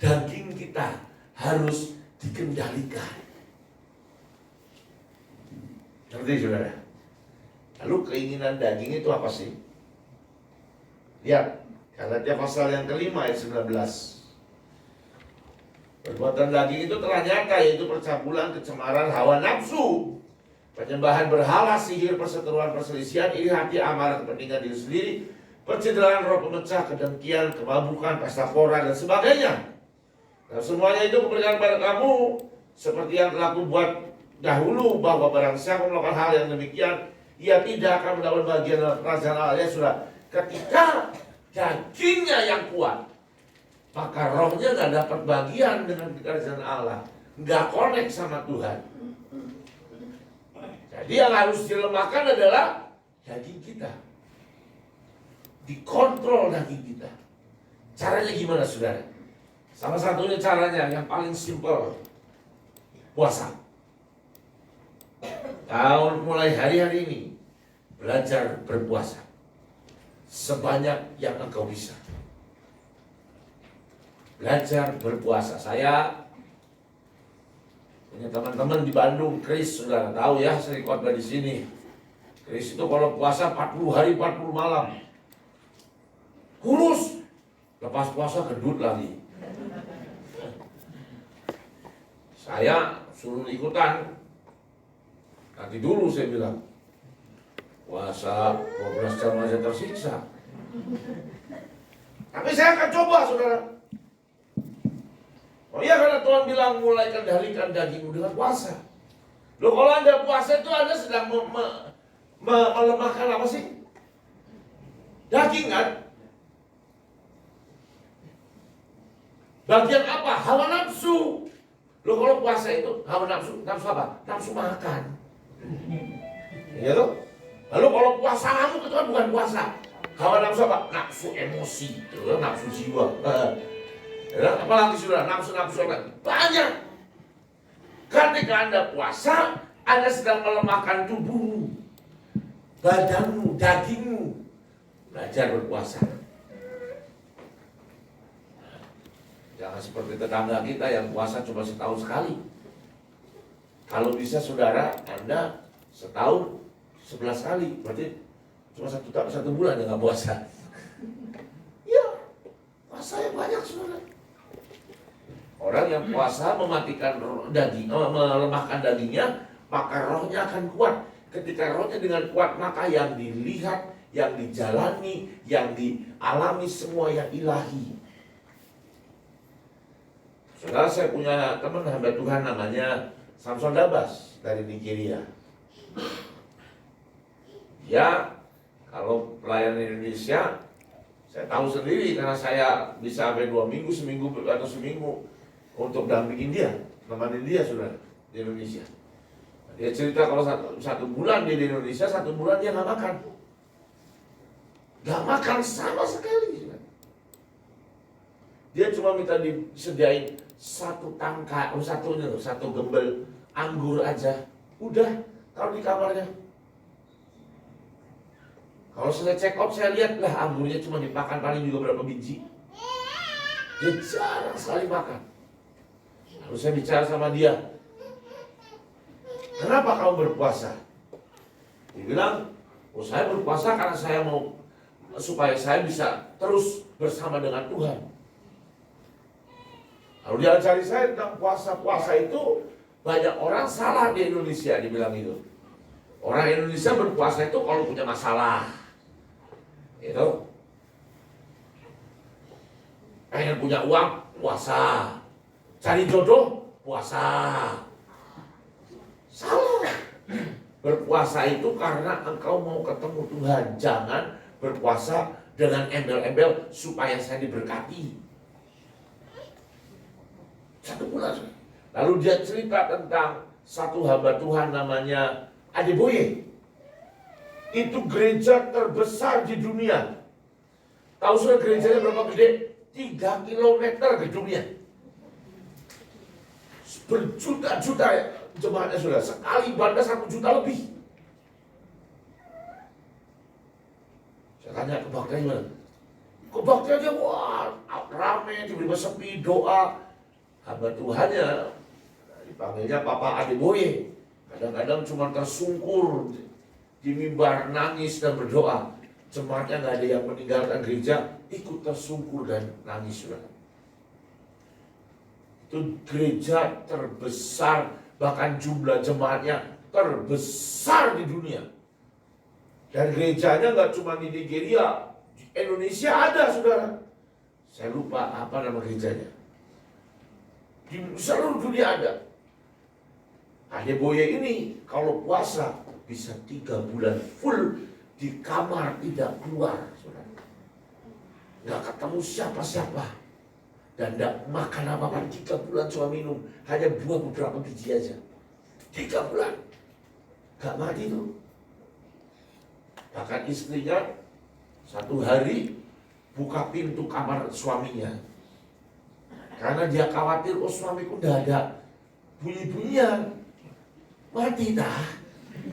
daging kita harus dikendalikan. Ngerti saudara? Lalu keinginan daging itu apa sih? Lihat, Galatia pasal yang kelima ayat 19. Perbuatan daging itu telah nyata, yaitu percabulan, kecemaran, hawa nafsu, penyembahan berhala, sihir, perseteruan, perselisihan, iri hati, amarah, kepentingan diri sendiri, pencederaan roh pemecah, kedengkian, kemabukan, pesta pora, dan sebagainya. Nah, semuanya itu kuberikan pada kamu seperti yang telah kubuat dahulu, bahwa barang siapa melakukan hal yang demikian, ia tidak akan mendapat bagian dalam kerajaan Allah. Ya sudah, ketika dagingnya yang kuat, maka rohnya gak dapat bagian dengan kerajaan Allah, gak connect sama Tuhan. Jadi yang harus dilemahkan adalah daging kita, dikontrol daging kita. Caranya gimana saudara? Salah satunya caranya yang paling simpel, puasa. Mulai hari-hari ini belajar berpuasa sebanyak yang engkau bisa. Belajar berpuasa. Saya punya teman-teman di Bandung, Chris, saudara tahu ya, sering khotbah di sini. Chris itu kalau puasa 40 hari 40 malam. Kurus. Lepas puasa gendut lagi. Saya suruh ikutan. Nanti dulu saya bilang, puasa 12 jam aja tersiksa. Tapi saya akan coba saudara. Oh iya, karena Tuhan bilang mulai kendalikan dagingmu dengan puasa. Loh, kalau Anda puasa itu Anda sedang melemahkan apa sih? Daging kan? Bagian apa? Hawa nafsu. Loh, kalau puasa itu hawa nafsu, nafsu apa? Nafsu makan. Ya tuh. Lalu kalau puasa kamu itu kan bukan puasa. Hawa nafsu apa? Nafsu emosi, nafsu jiwa. Ya, apalagi sudah nafsu-nafsu banyak. Ketika Anda puasa, Anda sedang melemahkan tubuhmu, badanmu, dagingmu. Belajar berpuasa. Jangan seperti tetangga kita yang puasa cuma setahun sekali. Kalau bisa saudara, Anda setahun 11 kali, berarti cuma satu bulan ya nggak puasa. Iya, puasa yang banyak saudara. Orang yang puasa mematikan daging, melemahkan dagingnya, maka rohnya akan kuat. Ketika rohnya dengan kuat, maka yang dilihat, yang dijalani, yang dialami semua yang ilahi. Saudara, saya punya teman hamba Tuhan namanya Samson Dabas dari Nigeria. Ya, kalau pelayanan Indonesia, saya tahu sendiri karena saya bisa sampai 2 minggu, seminggu atau seminggu untuk dampingin dia, nemenin dia, saudara, di Indonesia. Dia cerita kalau satu bulan dia di Indonesia, 1 bulan dia nggak makan. Nggak makan sama sekali. Dia cuma minta disediain 1 tangkai, satu gembel anggur aja. Udah, taruh di kamarnya. Kalau saya check out, saya lihat lah anggurnya cuma dimakan paling juga berapa biji. Dia jarang sekali makan. Lalu saya bicara sama dia, kenapa kamu berpuasa? Dia bilang, oh saya berpuasa karena saya mau supaya saya bisa terus bersama dengan Tuhan. Lalu dia cari saya tentang puasa itu banyak orang salah di Indonesia, dia bilang itu. Orang Indonesia berpuasa itu kalau punya masalah, itu pengen punya uang, puasa. Cari jodoh, puasa. Salah. Berpuasa itu karena engkau mau ketemu Tuhan. Jangan berpuasa dengan embel-embel supaya saya diberkati. 1 bulan. Lalu dia cerita tentang satu hamba Tuhan namanya Adeboye. Itu gereja terbesar di dunia. Tahu sudah gerejanya berapa gede? 3 kilometer gedungnya. Berjuta-juta jemaatnya sudah. Sekali ibadah 1 juta lebih. Saya tanya kebaktiannya gimana? Kebaktiannya wah rame, tiba-tiba sepi, doa. Hamba Tuhannya dipanggilnya Papa Adeboye. Kadang-kadang cuma tersungkur di mimbar, nangis dan berdoa. Jemaatnya nggak ada yang meninggalkan gereja, ikut tersungkur dan nangis. Itu gereja terbesar, bahkan jumlah jemaatnya terbesar di dunia. Dan gerejanya nggak cuma di Nigeria, di Indonesia ada, saudara. Saya lupa apa nama gerejanya. Di seluruh dunia ada. Adeboye ini kalau puasa bisa 3 bulan full di kamar, tidak keluar, saudara. Nggak ketemu siapa-siapa. Dan tidak makan apa-apa, 3 bulan cuma minum. Hanya buah beberapa biji aja. 3 bulan. Gak mati itu. Bahkan istrinya 1 hari buka pintu kamar suaminya. Karena dia khawatir, oh suamiku udah ada bunyi-bunyian. Mati dah.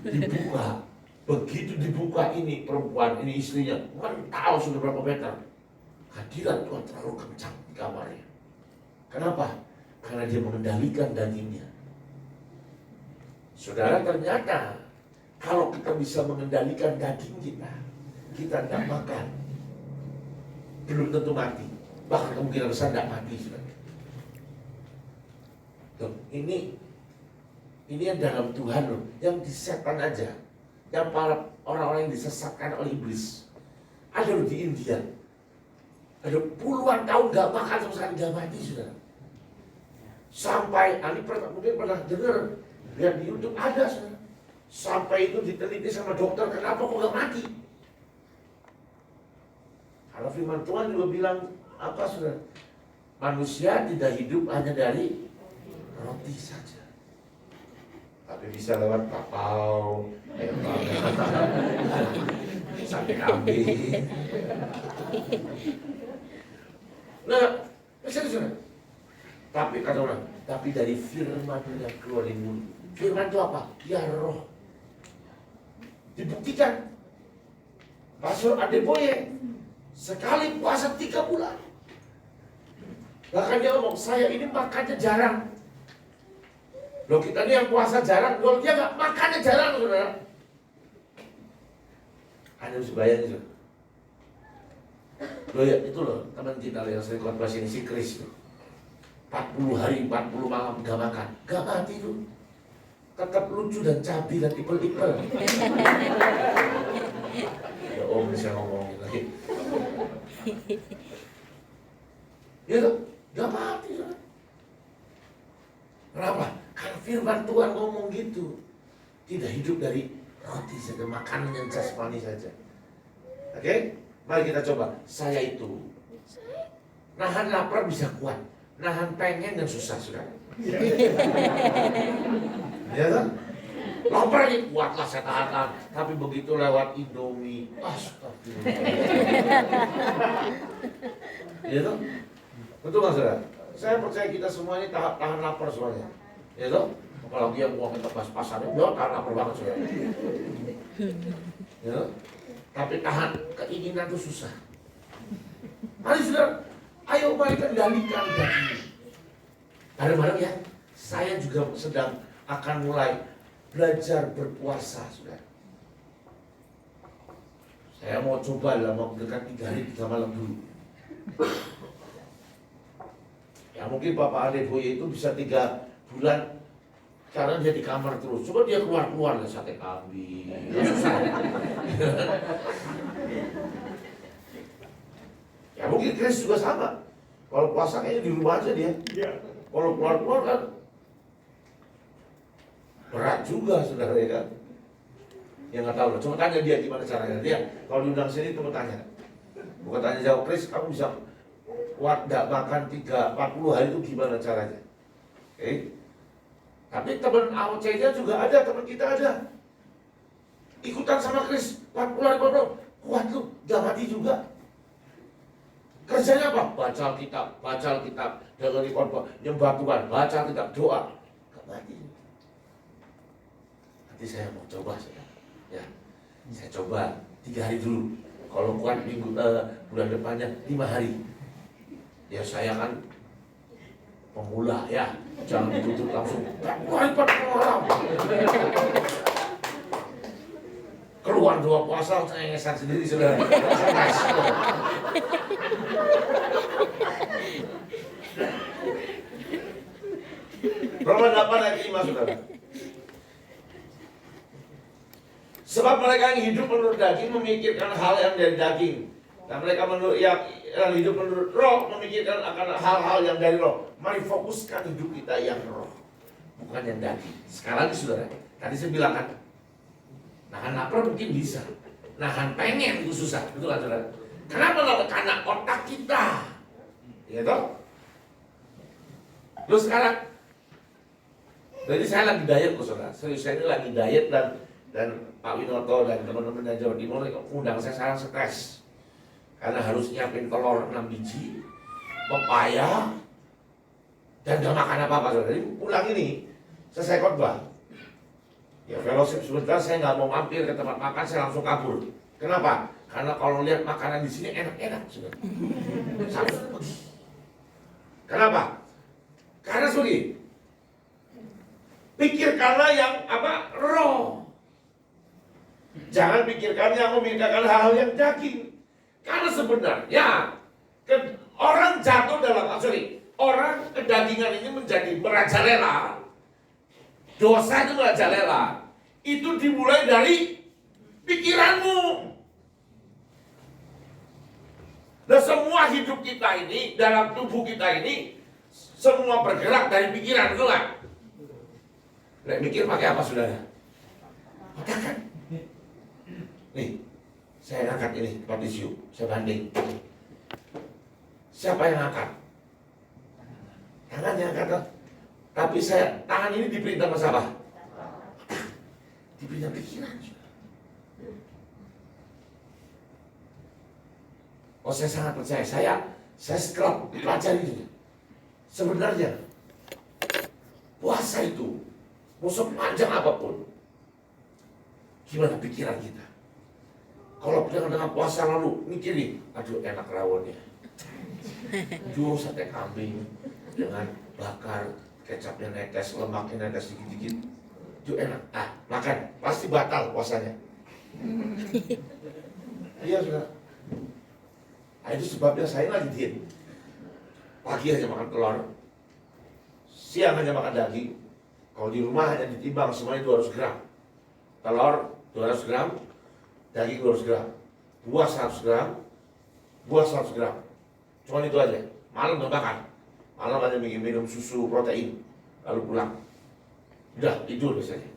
Dibuka. Begitu dibuka ini perempuan, ini istrinya, mental sudah berapa meter. Hadirat Tuhan terlalu kencang di kamarnya. Kenapa? Karena dia mengendalikan dagingnya. Saudara, ternyata kalau kita bisa mengendalikan daging kita tidak makan, belum tentu mati. Bahkan kemungkinan besar tidak mati. Tuh, ini yang dalam Tuhan loh, yang di setan aja, yang para orang-orang yang disesatkan oleh iblis. Ada loh di India. Ada puluhan tahun gak makan sama sekali, gak mati, saudara. Sampai, mungkin pernah dengar, lihat di YouTube ada, saudara. Sampai itu diteliti sama dokter, kenapa kok gak mati? Karena firman Tuhan juga bilang, apa saudara? Manusia tidak hidup hanya dari roti saja, tapi bisa lewat kapau, sate kambing. Nah, saudara. Tapi kata orang, tapi dari firman yang keluar dari mulut. Firman itu apa? Ya roh. Dibuktikan. Pastor Adeboye sekali puasa 3 bulan. Bahkan dia ngomong, saya ini makannya jarang. Loh kita ini yang puasa jarang, loh dia gak makannya jarang, saudara. Anda bisa bayangin, saudara. Loh ya, itu loh teman kita yang sering khotbah sini, si Chris. 40 hari, 40 malam gak makan, gak mati itu. tetap lucu dan cabi dan tipel-tipel. Ya Om bisa ngomongin lagi. Ya tuh, gak mati. Saudara. Kenapa? Karena firman Tuhan ngomong gitu. Tidak hidup dari roti saja, makanan yang jasmani saja. Oke? Mari kita coba. Saya itu nahan lapar bisa kuat, nahan pengen yang susah, saudara. Ya kan? Lapar ini kuatlah saya tahan. Tapi begitu lewat Indomie, astagfirullah. Ya kan? Betul nggak, saudara? Saya percaya kita semua ini tahan lapar semuanya. Ya kan? Apalagi yang uangnya tebas pasarnya, ya tahan lapar banget, saudara. Ya kan? Tapi tahan keinginan itu susah. Mari saudara, ayo mari kendalikan daging. Bareng-bareng ya, saya juga sedang akan mulai belajar berpuasa, saudara. Saya mau coba dalam waktu dekat 3 hari 3 malam dulu. Ya mungkin Bapak Ade Boye itu bisa 3 bulan karena dia di kamar terus. Coba dia keluar-keluar lah sate kambing. Susah. Ya mungkin Chris juga sama. Kalau puasa kayaknya di rumah aja dia. Kalau keluar-keluar kan berat juga, saudara, ya kan? Ya nggak tahu lah. Coba tanya dia gimana caranya. Dia kalau diundang sini coba tanya. Bukan tanya jawab, Chris, kamu bisa kuat nggak makan 40 hari itu gimana caranya? Oke? Tapi teman AOC-nya juga ada, teman kita ada. Ikutan sama Chris 40 hari kuat lu, nggak mati juga. Kerjanya apa? Baca Alkitab, dengerin khotbah, nyembah Tuhan, baca Alkitab, doa. Gak mati. Nanti saya mau coba, saudara. Ya, saya coba 3 hari dulu. Kalau kuat bulan depannya 5 hari. Ya saya kan pemula ya, jangan ditutup langsung. Keluar 2 puasa, saya ngesan sendiri, saudara. Roma 8 ayat 5, saudara. Sebab mereka yang hidup menurut daging memikirkan hal yang dari daging, dan mereka yang hidup menurut roh memikirkan akan hal-hal yang dari roh. Mari fokuskan hidup kita yang roh, bukan yang daging. Sekali lagi, saudara, tadi saya bilang kan, nahan lapar mungkin bisa, nahan pengen itu susah, betul kan, saudara? Kenapa? Karena otak kita, ya toh. Terus sekarang, berarti saya lagi diet, saudara. Serius, saya ini lagi diet dan Pak Winoto dan teman-teman dari Jawa Timur undang saya sekarang stres karena harus nyiapin telur 6 biji, pepaya, dan gak makan apa-apa, saudara. Jadi pulang ini, selesai khotbah, ya fellowship sebentar, saya nggak mau mampir ke tempat makan, saya langsung kabur. Kenapa? Karena kalau lihat makanan di sini enak-enak, saudara. Kenapa? Karena sorry, pikirkanlah yang apa? Roh. Jangan pikirkan yang memikirkan hal-hal yang daging. Karena sebenarnya orang jatuh dalam orang kedagingan ini menjadi merajalela. Dosa itu merajalela. Itu dimulai dari pikiranmu. Dan semua hidup kita ini, dalam tubuh kita ini, semua bergerak dari pikiran, betul nggak? Nah, mikir pakai apa, saudara? Otak kan? Nih, saya angkat ini, partisiu, saya banding. Siapa yang angkat? Tangan yang angkat. Tapi tangan ini diperintah sama siapa? Diperintah pikiran. Oh, saya sangat percaya. Saya setelah pelajari itu. Sebenarnya puasa itu mau sepanjang apapun, gimana pikiran kita? Kalau dengan puasa lalu mikirin, aduh enak rawonnya, jual sate kambing dengan bakar, kecapnya netes, lemaknya netes dikit-dikit, itu enak. Makan pasti batal puasanya. Iya, sudah. Itu sebabnya saya lagi diet. Pagi hanya makan telur, siang hanya makan daging, Kalau di rumah hanya ditimbang semuanya 200 gram. Telur 200 gram, daging 200 gram, buah 100 gram, buah 100 gram. Cuma itu aja. Malam nggak makan. Malam hanya minum susu protein, lalu pulang. Udah tidur biasanya.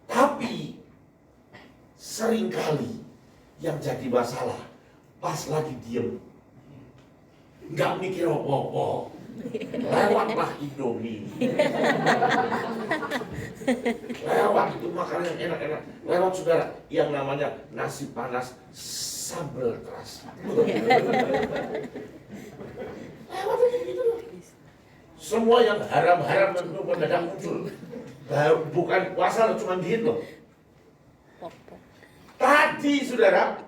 Tapi seringkali yang jadi masalah pas lagi diem, nggak mikir apa-apa, lewatlah Indomie, lewat itu makanan yang enak-enak, lewat saudara yang namanya nasi panas sambal terasi. Lewat aja gitu loh. Semua yang haram-haram dan mendadak muncul. Bukan puasa loh, cuma diet loh. Tadi saudara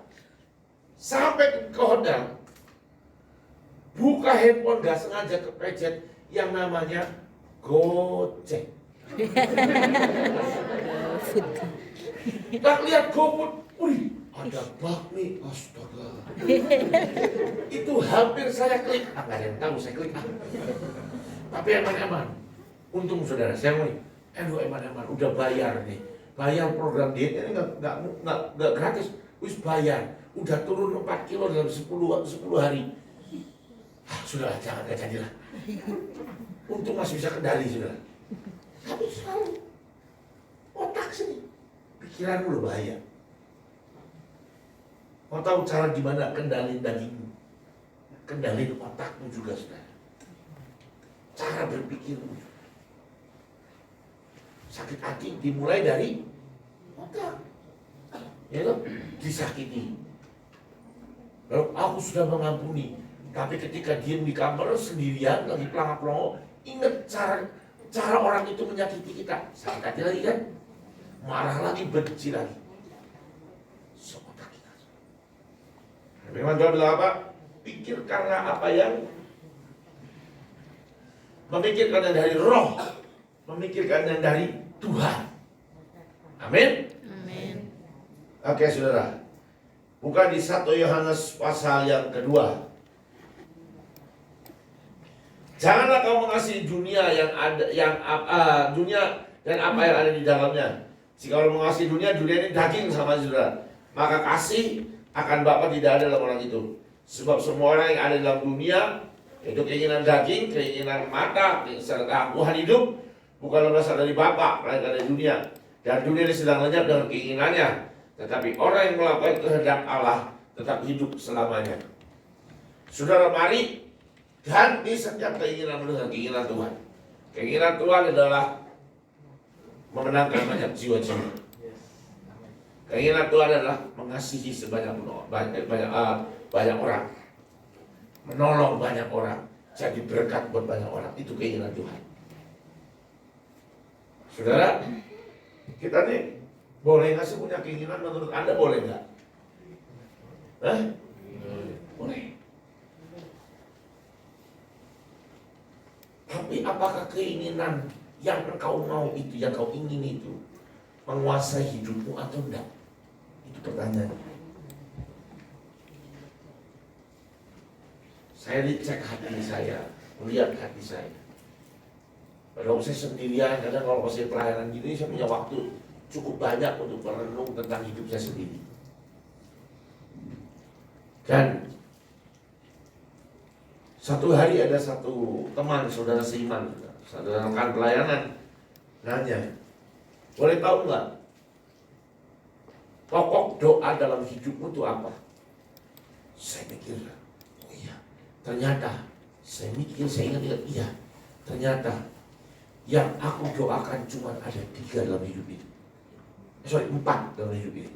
sampai ke hotel, buka handphone gak sengaja kepecet yang namanya Gojek. Tak lihat GoFood, wih ada bakmi, astaga. Itu hampir saya klik, nggak ada yang tahu saya klik. Tapi eman-eman, untung saudara saya mau, eman-eman udah bayar nih, bayar program diet ini nggak gratis, wis bayar, udah turun 4 kilo dalam 10 hari. Sudah jangan gak jadilah. Untung masih bisa kendali saudara. Tapi selalu otak sini, pikiranmu lo bahaya. Kau tahu cara gimana kendalin dagingmu, kendalin otakmu juga saudara. Cara berpikirmu. Sakit hati dimulai dari otak. Ya kan? Disakiti. Lalu aku sudah mengampuni. Tapi ketika dia di kamar sendirian lagi pelangap-pelongo, ingat cara orang itu menyakiti kita. Sakit hati lagi kan? Marah lagi, benci lagi. Seotak kita. Firman Tuhan bilang apa? Pikirkanlah apa yang memikirkan yang dari roh, memikirkan yang dari Tuhan. Amin. Amin. Oke saudara, bukan di 1 Yohanes pasal yang kedua. Janganlah kau mengasihi dunia dunia dan apa yang ada di dalamnya. Jika kau mengasihi dunia ini daging sama saudara, maka kasih akan Bapa tidak ada dalam orang itu. Sebab semua orang yang ada dalam dunia itu keinginan daging, keinginan mata, serta keangkuhan hidup bukanlah berasal dari Bapa, melainkan dari dunia. Dan dunia ini sedang lenyap dengan keinginannya. Tetapi orang yang melakukan kehendak Allah tetap hidup selamanya. Saudara, mari ganti setiap keinginan dengan keinginan Tuhan. Keinginan Tuhan adalah memenangkan banyak jiwa-jiwa. Keinginan Tuhan adalah mengasihi banyak orang, menolong banyak orang, jadi berkat buat banyak orang. Itu keinginan Tuhan. Saudara, kita nih boleh nggak sih punya keinginan? Menurut Anda boleh nggak? Boleh. Tapi apakah keinginan yang engkau mau itu, yang kau ingin itu menguasai hidupmu atau enggak? Itu pertanyaan. Saya dicek hati saya, melihat hati saya. Kalau saya sendirian, kadang kalau saya pelayanan gini, saya punya waktu cukup banyak untuk merenung tentang hidup saya sendiri. Dan satu hari ada satu teman, saudara seiman, saudara rekan pelayanan, nanya, boleh tahu nggak pokok doa dalam hidupmu itu apa? Saya mikir, oh iya, ternyata saya ingat, iya, ternyata yang aku doakan cuma ada 3 dalam hidup ini. 4 dalam hidup ini.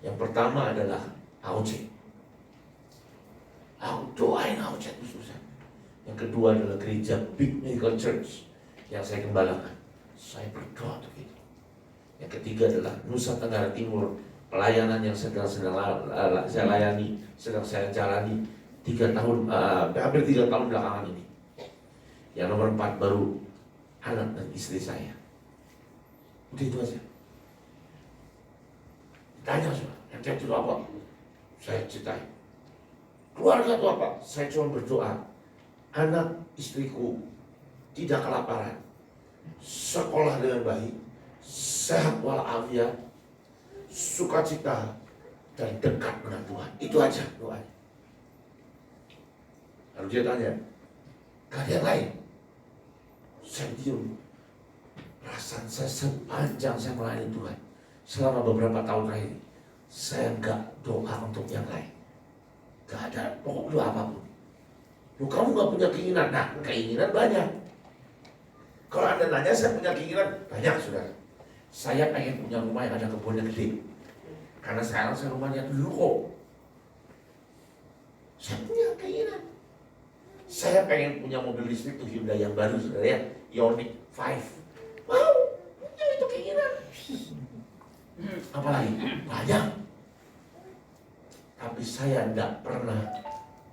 Yang pertama adalah AOC. Aku doain AOC terus-terusan. Yang kedua adalah gereja Big Miracle Church yang saya gembalakan. Saya berdoa untuk itu. Yang ketiga adalah Nusa Tenggara Timur, pelayanan yang sedang saya layani, sedang saya jalani 3 tahun, hampir 3 tahun belakangan ini. Yang nomor 4 baru anak dan istri saya. Udah itu aja. Tanya semua, yang cek itu apa? Saya ceritain. Keluarga itu apa? Saya cuma berdoa, anak istriku tidak kelaparan, sekolah dengan baik, sehat walafiat, sukacita, dan dekat dengan Tuhan. Itu aja doanya. Lalu dia tanya, gak ada yang lain? Saya diam. Perasaan saya sepanjang saya melayani Tuhan, selama beberapa tahun terakhir, saya gak doa untuk yang lain. Gak ada pokok doa apapun. Loh, kamu gak punya keinginan? Nah, keinginan banyak. Kalau Anda nanya, saya punya keinginan banyak, saudara. Saya pengen punya rumah yang ada kebunnya gede. Karena sekarang saya rumahnya dulu kok. Saya punya keinginan. Saya pengen punya mobil listrik tuh Hyundai yang baru, saudara ya, Ioniq 5. Wow, punya itu keinginan. Apalagi banyak. Tapi saya tidak pernah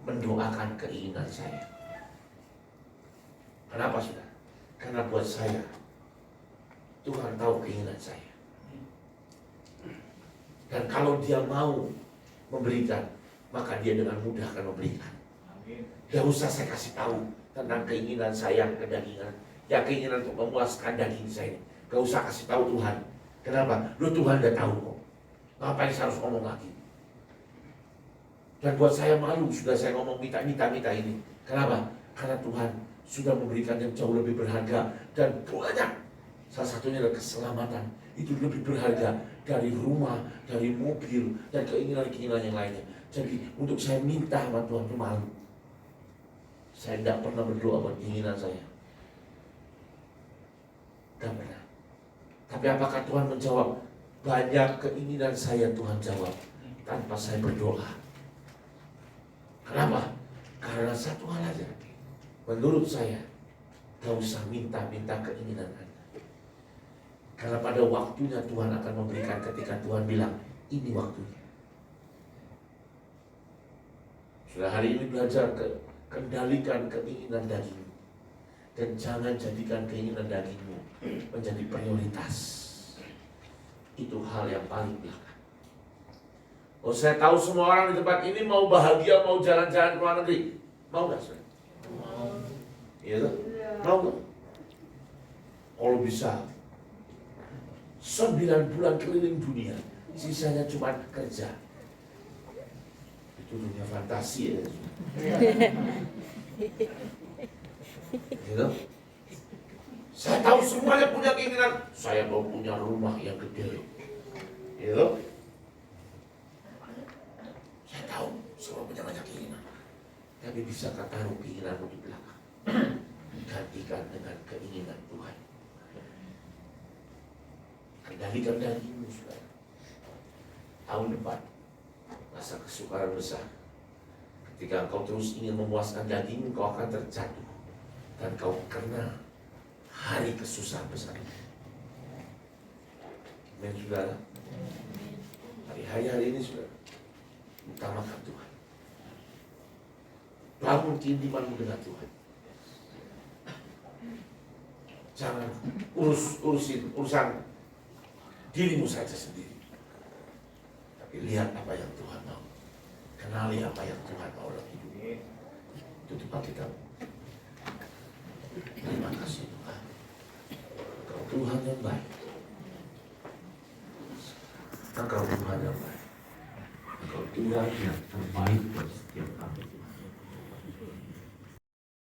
mendoakan keinginan saya. Kenapa, saudara? Karena buat saya, Tuhan tahu keinginan saya. Dan kalau dia mau memberikan, maka dia dengan mudah akan memberikan. Gak usah saya kasih tahu tentang keinginan saya kedagingan, ya keinginan untuk memuaskan daging saya. Gak usah kasih tahu Tuhan. Kenapa? Lu Tuhan udah tahu kok. Ngapain saya harus ngomong lagi? Dan buat saya malu sudah saya ngomong minta ini. Kenapa? Karena Tuhan sudah memberikan yang jauh lebih berharga dan banyak. Salah satunya adalah keselamatan. Itu lebih berharga dari rumah, dari mobil, dan keinginan-keinginan yang lainnya. Jadi untuk saya minta sama Tuhan itu malu. Saya tidak pernah berdoa buat keinginan saya. Tidak pernah. Tapi apakah Tuhan menjawab? Banyak keinginan saya Tuhan jawab tanpa saya berdoa. Kenapa? Karena satu hal aja. Menurut saya, gak usah minta-minta keinginan Anda. Karena pada waktunya Tuhan akan memberikan ketika Tuhan bilang, ini waktunya. Sudah hari ini belajar kendalikan keinginan dagingmu. Dan jangan jadikan keinginan dagingmu menjadi prioritas. Itu hal yang paling belakang. Oh, saya tahu semua orang di tempat ini mau bahagia, mau jalan-jalan ke luar negeri. Mau gak, saudara? Iya tuh? Mau gak? Kalau bisa 9 bulan keliling dunia, sisanya cuma kerja. Itu dunia fantasi ya. Gitu? Saya tahu semuanya punya keinginan. Saya mau punya rumah yang gede. Gitu? Saya tahu semua punya banyak keinginan. Tapi bisa taruh keinginanmu di belakang. Gantikan dengan keinginan Tuhan. Kendalikan dagingmu, saudara. Tahun depan, masa kesukaran besar. Ketika engkau terus ingin memuaskan dagingmu, kau akan terjatuh. Dan kau kena hari kesusahan besar. Amin, saudara. Hari-hari ini, saudara, utamakan Tuhan. Bangun keintimanmu dengan Tuhan. Jangan urusan dirimu saja sendiri. Tapi lihat apa yang Tuhan mau. Kenali apa yang Tuhan mau dalam hidup. Itu tempat kita. Terima kasih Tuhan. Engkau Tuhan yang baik. Engkau Tuhan yang baik. Engkau Tuhan yang terbaik buat setiap kami.